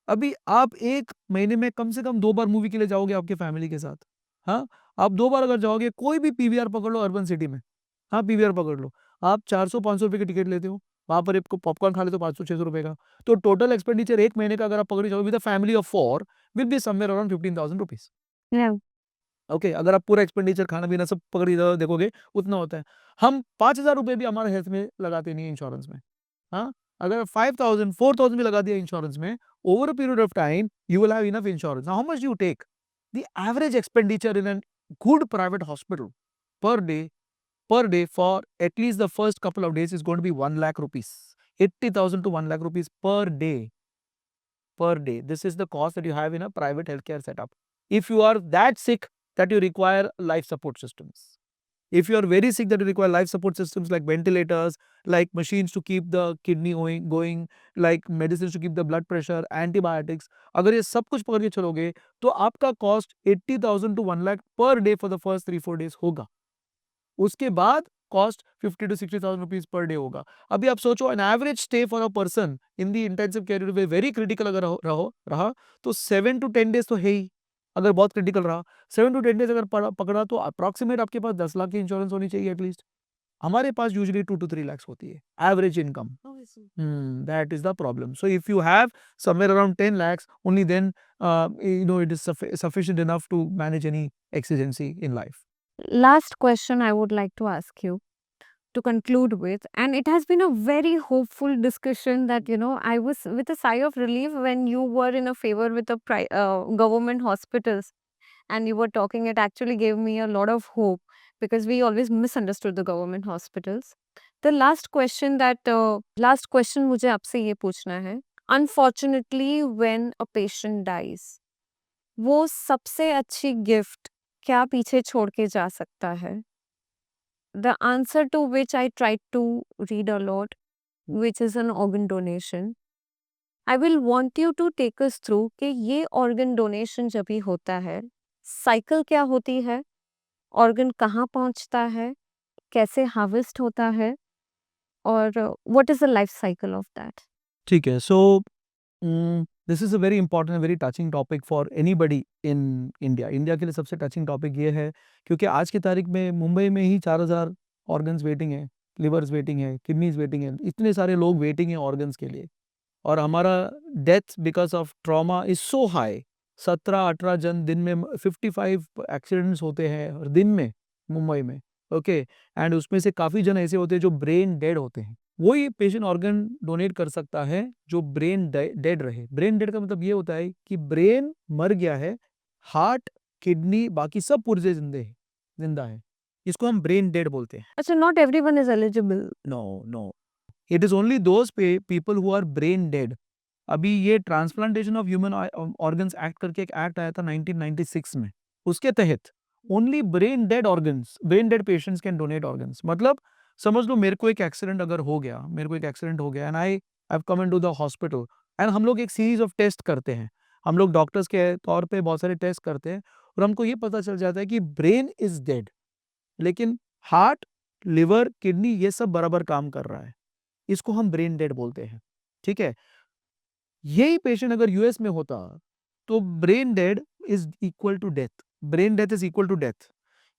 अभी आप एक महीने में कम से कम 2 बार मूवी के लिए जाओगे आपके फैमिली के साथ। हाँ, आप 2 बार अगर जाओगे, कोई भी पीवीआर पकड़ लो अर्बन सिटी में, हाँ, पीवीआर पकड़ लो, आप 400-500 रुपए की टिकट लेते हो, वहाँ पर आपको पॉपकॉर्न खा लेते हो 500-600 रुपए का। तो टोटल एक्सपेंडिचर 1 महीने का अगर आप पकड़ के चलोगे with a family of 4 will be somewhere around 15,000 rupees. Yeah. Okay, अगर आप पूरा एक्सपेंडिचर खाना-पीना सब पकड़ के देखोगे, उतना होता है। हम 5,000 रुपए भी हमारे हेल्थ में लगाते नहीं है इंश्योरेंस में। हाँ, अगर 5,000 4,000 भी लगा दिया इंश्योरेंस में, over a period of time, you will have enough insurance. Now, how much do you take? The average expenditure in a good private hospital per day for at least the first couple of days is going to be 1 lakh rupees. 80,000 to 1 lakh rupees per day. Per day. This is the cost that you have in a private healthcare setup. If you are that sick that you require life support systems. If you are very sick that you require life support systems like ventilators, like machines to keep the kidney going, like medicines to keep the blood pressure, antibiotics, अगर ये सब कुछ पकड़ के चलोगे तो आपका cost 80,000 to 1 lakh per day for the first 3-4 days होगा। उसके बाद cost 50 to 60,000 rupees per day होगा। अभी आप सोचो, an average stay for a person in the intensive care unit very critical अगर रहा तो 7 to 10 डेज तो है ही। अगर बहुत क्रिटिकल रहा 7 to 10 डेज अगर पकड़ा तो अप्रॉक्सीमेट आपके पास 10 लाख की इंश्योरेंस होनी चाहिए एटलीस्ट। हमारे पास यूजुअली 2 to 3 lakhs होती है average income. That is the problem. So if you have somewhere around 10 lakhs, only then it is sufficient enough to manage any exigency in life. Last question I would like to ask you. to conclude with. And it has been a very hopeful discussion that, I was with a sigh of relief when you were in a favor with the government hospitals and you were talking. It actually gave me a lot of hope because we always misunderstood the government hospitals. The last question मुझे आपसे ये पूछना है. Unfortunately, when a patient dies, वो सबसे अच्छी gift क्या पीछे छोड़ के जा सकता है? The answer to which I tried to read a lot, which is an organ donation. I will want you to take us through कि ये organ donation जब भी होता है, साइकिल क्या होती है, organ कहाँ पहुँचता है, कैसे हार्वेस्ट होता है, और what is the life cycle of that? ठीक है, so this is a very important very touching topic for anybody in India. India के लिए सबसे टचिंग टॉपिक ये है क्योंकि आज की तारीख में मुंबई में ही 4000 ऑर्गन्स वेटिंग है, लिवर्स वेटिंग है, किडनीज वेटिंग है, इतने सारे लोग वेटिंग हैं ऑर्गन्स के लिए. और हमारा death because of trauma is so high. 17-18 जन दिन में 55 एक्सीडेंट्स होते हैं और दिन में मुंबई में. ओके, एंड उसमें से काफ़ी जन ऐसे होते हैं जो ब्रेन डेड होते हैं. वही पेशेंट ऑर्गन डोनेट कर सकता है जो ब्रेन डेड रहे. ब्रेन डेड का मतलब ये होता है कि ब्रेन मर गया है, हार्ट, किडनी, बाकी सब पुर्जे जिंदा है. इसको हम ब्रेन डेड बोलते हैं. अच्छा, not everyone is eligible. No, it is only those people who are brain dead. अभी ये transplantation of human organs act करके एक एक्ट आया था 1996 में. उसके तहत only brain dead patients can donate organs. मतलब समझ लो मेरे को एक एक्सीडेंट अगर हो गया, and I have come into the hospital, and हम लोग एक सीरीज ऑफ टेस्ट करते हैं. हम लोग डॉक्टर्स के तौर पे बहुत सारे टेस्ट करते हैं और हमको ये पता चल जाता है कि ब्रेन इज डेड, लेकिन हार्ट, लिवर, किडनी ये सब बराबर काम कर रहा है. इसको हम ब्रेन डेड बोलते हैं. ठीक है, यही पेशेंट अगर यूएस में होता तो brain death is equal to death.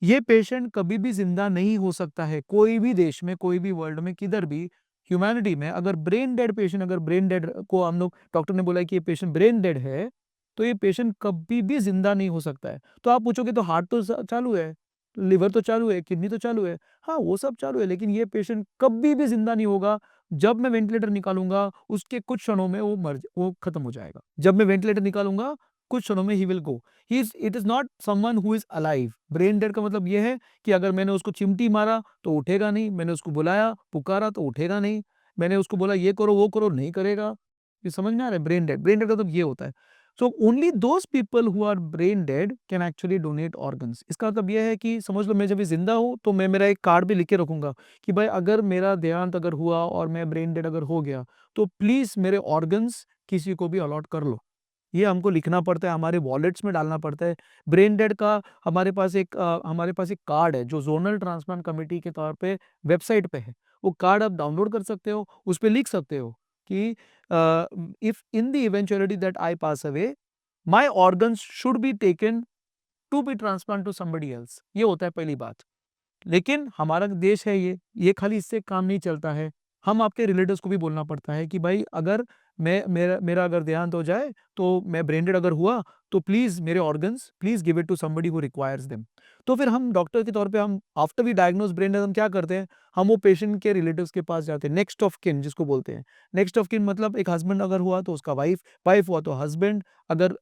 ये पेशेंट कभी भी जिंदा नहीं हो सकता है. कोई भी देश में, कोई भी वर्ल्ड में, किधर भी ह्यूमैनिटी में अगर ब्रेन डेड को हम लोग, डॉक्टर ने बोला कि ये पेशेंट ब्रेन डेड है, तो ये पेशेंट कभी भी जिंदा नहीं हो सकता है. तो आप पूछोगे तो हार्ट तो चालू है, लिवर तो चालू है, किडनी तो चालू है. हाँ, वो सब चालू है, लेकिन ये पेशेंट कभी भी जिंदा नहीं होगा. जब मैं वेंटिलेटर निकालूंगा उसके कुछ क्षणों में वो खत्म हो जाएगा. जब मैं वेंटिलेटर निकालूंगा कुछ क्षणों में he will go. It is not someone who is alive. Brain dead का मतलब ये है कि अगर मैंने उसको चिमटी मारा तो उठेगा नहीं, मैंने उसको बुलाया, पुकारा तो उठेगा नहीं, मैंने उसको बोला ये करो वो करो, नहीं करेगा. ये समझ में आ रहा है? ब्रेन डेड का मतलब ये होता है. So only those people who are brain dead can actually donate organs. इसका मतलब यह है कि समझ लो मैं जब भी जिंदा हूँ तो मैं मेरा एक कार्ड भी लिख के रखूंगा कि भाई अगर मेरा देहांत अगर हुआ और मैं ब्रेन डेड अगर हो गया तो प्लीज मेरे ऑर्गन्स किसी को भी अलॉट कर लो. ये हमको लिखना पड़ता है, हमारे वॉलेट्स में डालना पड़ता है. ब्रेन डेड का हमारे पास एक कार्ड है जो जोनल ट्रांसप्लांट कमेटी के तौर पे वेबसाइट पे है. वो कार्ड आप डाउनलोड कर सकते हो, उस पर लिख सकते हो कि if in the eventuality that I pass away my organs should be taken to be transplant to somebody else. ये होता है पहली बात. लेकिन हमारा देश है ये खाली इससे काम नहीं चलता है. हम आपके रिलेटिव्स को भी बोलना पड़ता है कि भाई अगर मेरा अगर देहांत हो जाए तो मैं ब्रेन डेड अगर हुआ तो प्लीज मेरे organs please give it to somebody who requires them. तो फिर हम डॉक्टर के तौर पे हम after we diagnose brain dead हम क्या करते हैं, हम वो पेशेंट के रिलेटिव्स के पास जाते हैं. नेक्स्ट ऑफ किन जिसको बोलते हैं. नेक्स्ट ऑफ किन मतलब एक हस्बैंड अगर हुआ तो उसका वाइफ हुआ तो हस्बैंड, अगर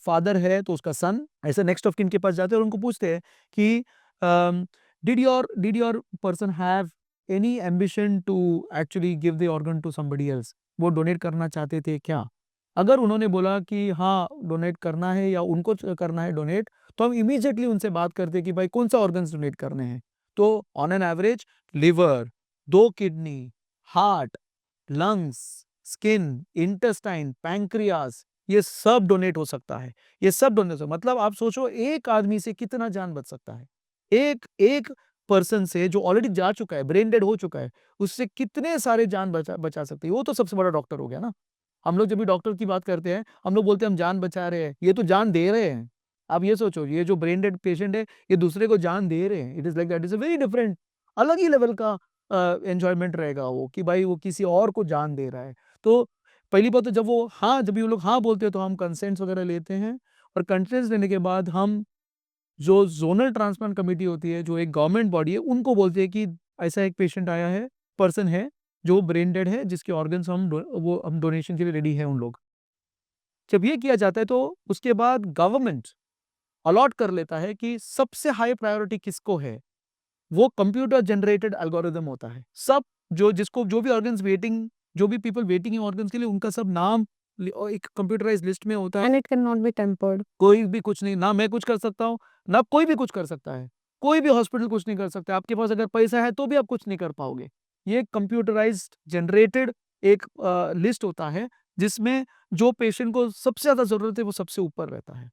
फादर है तो उसका सन. ऐसे नेक्स्ट ऑफ किन के पास जाते हैं और उनको पूछते हैं कि did your person have any ambition to actually give the organ to somebody else? वो डोनेट करना चाहते थे क्या? अगर उन्होंने बोला कि हाँ डोनेट करना है या उनको करना है डोनेट, तो हम इमीडिएटली उनसे बात करते कि भाई कौन सा ऑर्गन्स डोनेट करने हैं. तो on an average liver, 2 kidney, heart, lungs, skin, intestine, pancreas, ये सब डोनेट हो सकता है. ये सब डोनेट हो, मतलब आप सोचो एक आदमी से कितना जान बच सकता है. एक पर्सन से जो ऑलरेडी जा चुका है, ब्रेन डेड हो चुका है, उससे कितने सारे जान बचा सकते हैं. वो तो सबसे बड़ा डॉक्टर हो गया ना. हम लोग जब भी डॉक्टर की बात करते हैं हम लोग बोलते हैं हम जान बचा रहे हैं, ये तो जान दे रहे हैं. आप ये सोचो, ये जो ब्रेन डेड पेशेंट है ये दूसरे को जान दे रहे हैं. It is like that. Is a very different, अलग ही लेवल का एंजॉयमेंट रहेगा वो कि भाई वो किसी और को जान दे रहा है. तो पहली बात तो जब वो लोग हाँ बोलते हैं तो हम कंसेंट्स वगैरह लेते हैं, और कंसेंट्स लेने के बाद हम जो जोनल ट्रांसप्लांट कमेटी होती है जो एक गवर्नमेंट बॉडी है उनको बोलते हैं कि ऐसा एक पेशेंट आया है, पर्सन है जो ब्रेन डेड है, जिसके ऑर्गन्स हम डोनेशन के लिए रेडी है उन लोग। जब ये किया जाता है तो उसके बाद गवर्नमेंट अलॉट कर लेता है कि सबसे हाई प्रायोरिटी किसको है, वो कंप्यूटर जनरेटेड एल्गोरिदम होता है। सब जो भी ऑर्गन्स वेटिंग, जो भी पीपल वेटिंग है ऑर्गन्स के लिए, उनका सब नाम एक कंप्यूटराइज लिस्ट में होता है। And it cannot be tempered. कोई भी कुछ नहीं, ना मैं कुछ कर सकता हूँ, ना कोई भी कुछ कर सकता है, कोई भी हॉस्पिटल कुछ नहीं कर सकता। आपके पास अगर पैसा है तो भी आप कुछ नहीं कर पाओगे। ये कंप्यूटराइज्ड जनरेटेड एक लिस्ट होता है, जिसमें जो पेशेंट को सबसे ज्यादा जरूरत है वो सबसे ऊपर रहता है।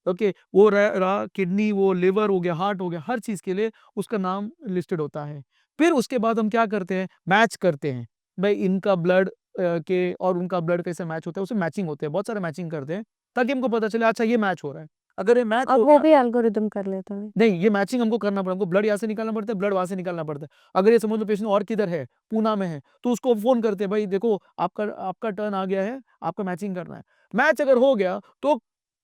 ओके, वो रहा किडनी, वो लिवर हो गया, हार्ट हो गया, हर चीज के लिए उसका नाम लिस्टेड होता है। फिर उसके बाद हम क्या करते हैं, मैच करते हैं, भाई इनका ब्लड के और उनका ब्लड कैसे मैच होता है, उसे मैचिंग होते हैं, बहुत सारे मैचिंग करते हैं, ताकि हमको पता चले अच्छा ये मैच हो रहा है। अगर ये मैच अब हो वो गया, भी एल्गोरिदम कर लेता है। नहीं, ये मैचिंग हमको करना पड़ेगा, हमको ब्लड यहाँ से निकालना पड़ता है, ब्लड वहां से निकालना पड़ता है। अगर ये समझ लो पेशेंट और किधर है, पूना में है, तो उसको फोन करते हैं, भाई देखो आपका आपका टर्न आ गया है, आपका मैचिंग करना है। मैच अगर हो गया तो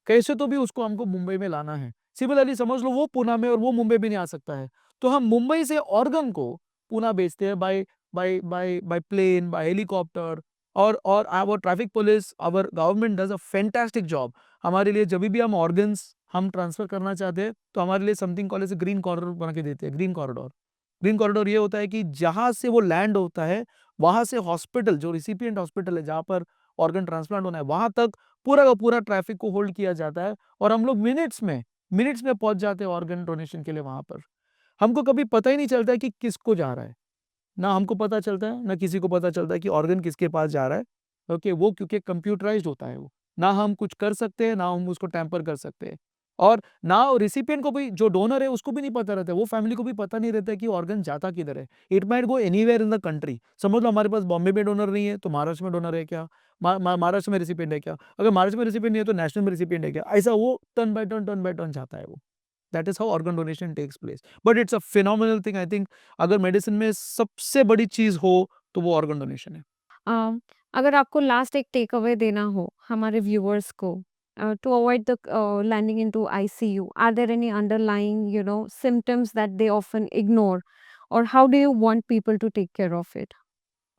कैसे तो भी उसको हमको मुंबई में लाना है। सिमिलरली समझ लो वो पूना में और वो मुंबई में नहीं आ सकता है, तो हम मुंबई से ऑर्गन को पूना भेजते हैं by by plane, by helicopter. और our traffic police, our government does a fantastic job. हमारे लिए जब भी हम ऑर्गन्स हम ट्रांसफर करना चाहते हैं तो हमारे लिए something call as green corridor बना के देते हैं। ग्रीन कॉरिडोर, ग्रीन कॉरिडोर ये होता है कि जहां से वो लैंड होता है, वहां से हॉस्पिटल, जो रिसिपिएंट हॉस्पिटल है जहां पर ऑर्गन ट्रांसप्लांट होना है, वहां तक पूरा का पूरा ट्रैफिक को होल्ड किया जाता है, और हम लोग मिनट्स में पहुंच जाते हैं ऑर्गन डोनेशन के लिए वहां पर। हमको कभी पता ही नहीं चलता है कि किसको जा रहा है, ना हमको पता चलता है, ना किसी को पता चलता है कि ऑर्गन किसके पास जा रहा है। ओके, वो क्योंकि कंप्यूटराइज्ड होता है, वो ना हम कुछ कर सकते हैं, ना हम उसको टैंपर कर सकते हैं, और ना रिसिपिएंट को भी, जो डोनर है उसको भी नहीं पता रहता है, वो फैमिली को भी पता नहीं रहता है कि ऑर्गन जाता किधर है। It might go anywhere in the country. समझ लो हमारे पास बॉम्बे में डोनर नहीं है तो महाराष्ट्र में डोनर है क्या, महाराष्ट्र में रिसिपिएंट है क्या, अगर महाराष्ट्र में रिसिपिएंट नहीं है तो नेशनल में रिसिपिएंट है क्या, ऐसा वो टर्न बाय टर्न जाता है वो। That is how organ donation takes place, but it's a phenomenal thing. I think अगर मेडिसिन में सबसे बड़ी चीज हो तो वो ऑर्गन डोनेशन है। अम, अगर आपको लास्ट एक टेक अवे देना हो हमारे व्यूअर्स को, to avoid the landing into ICU, are there any underlying symptoms that they often ignore, और how do you want people to take care of it?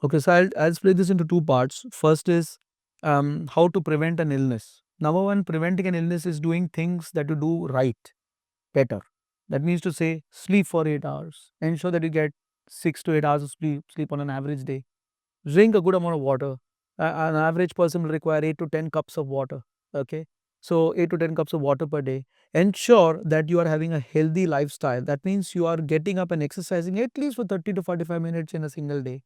Okay, so I'll split this into two parts. First is how to prevent an illness. Number one, preventing an illness is doing things that you do right, better. That means to say, sleep for 8 hours. Ensure that you get 6 to 8 hours of sleep on an average day. Drink a good amount of water. An average person will require 8 to 10 cups of water. Okay, so 8 to 10 cups of water per day. Ensure that you are having a healthy lifestyle. That means you are getting up and exercising at least for 30 to 45 minutes in a single day.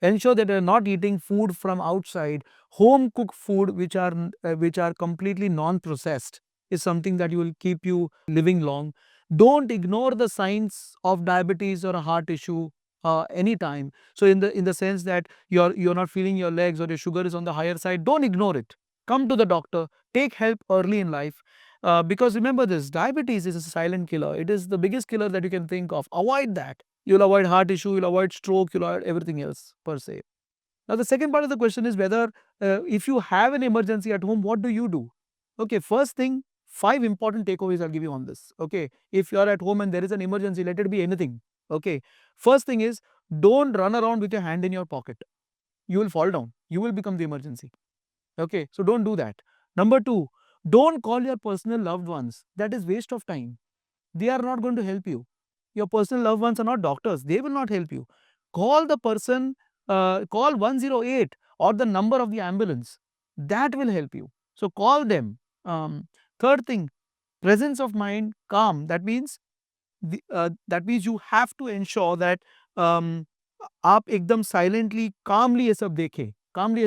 Ensure that you are not eating food from outside. Home cooked food which are completely non processed is something that will keep you living long. Don't ignore the signs of diabetes or a heart issue anytime. So in the sense that you're not feeling your legs or your sugar is on the higher side, don't ignore it. Come to the doctor, take help early in life. Because remember this, diabetes is a silent killer. It is the biggest killer that you can think of. Avoid that. You'll avoid heart issue, you'll avoid stroke, you'll avoid everything else per se. Now the second part of the question is whether if you have an emergency at home, what do you do? Okay, first thing, 5 important takeaways I'll give you on this. Okay, if you are at home and there is an emergency, let it be anything. Okay, first thing is, don't run around with your hand in your pocket. You will fall down, you will become the emergency. Okay, so don't do that. Number 2, don't call your personal loved ones. That is waste of time. They are not going to help you. Your personal loved ones are not doctors, they will not help you. Call the person, call 108 or the number of the ambulance. That will help you. So call them. Third thing, presence of mind, calm. That means you have to ensure that आप एकदम silently कामली ये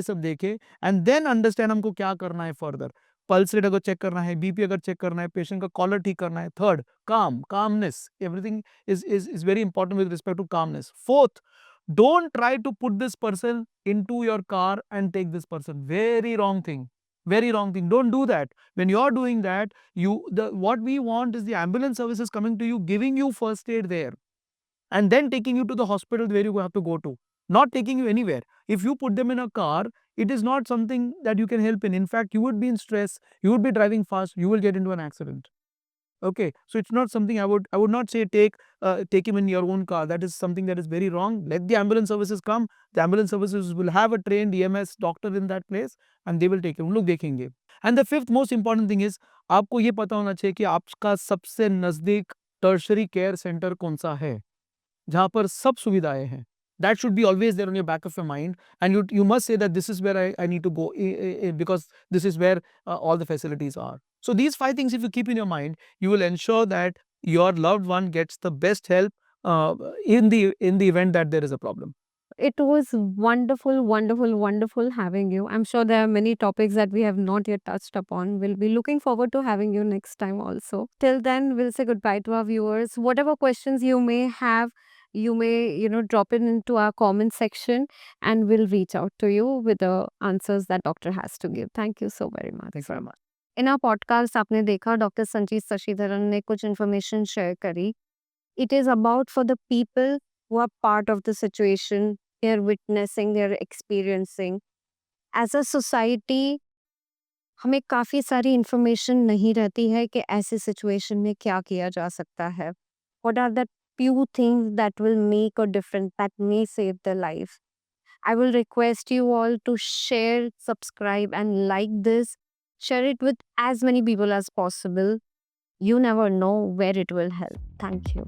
सब देखे and then understand हमको क्या करना है further. Pulse rate अगर चेक करना है, बीपी अगर चेक करना है, पेशेंट का कॉलर ठीक करना है। Third, calmness, everything is very important with respect to calmness. Fourth, don't try to put this person into your car and take this person. Very wrong thing, very wrong thing. Don't do that. When you're doing that, what we want is the ambulance services coming to you, giving you first aid there, and then taking you to the hospital where you have to go to, not taking you anywhere. If you put them in a car, it is not something that you can help in. In fact, you would be in stress, you would be driving fast, you will get into an accident. Okay, so it's not something I would not say take him in your own car. That is something that is very wrong. Let the ambulance services come. The ambulance services will have a trained EMS doctor in that place and they will take him. लोग देखेंगे. And the fifth most important thing is आपको ये पता होना चाहिए कि आपका सबसे नजदीक टर्शरी केयर सेंटर कौन सा है जहाँ पर सब सुविधाएं हैं. That should be always there on your back of your mind, and you must say that this is where I need to go because this is where all the facilities are. So these 5 things, if you keep in your mind, you will ensure that your loved one gets the best help in the event that there is a problem. It was wonderful, wonderful, wonderful having you. I'm sure there are many topics that we have not yet touched upon. We'll be looking forward to having you next time also. Till then, we'll say goodbye to our viewers. Whatever questions you may have, you may, drop it into our comment section and we'll reach out to you with the answers that doctor has to give. Thank you so very much. Thank you very much. In our podcast आपने देखा doctor Sanjeet Shashidharan ने कुछ information share करी. It is about for the people who are part of the situation, they're witnessing, they're experiencing. As a society, हमें काफ़ी सारी information नहीं रहती है कि ऐसी सिचुएशन में क्या किया जा सकता है. What are the few things that will make a difference, that may save their life? I will request you all to share, subscribe, and like this. Share it with as many people as possible. You never know where it will help. Thank you.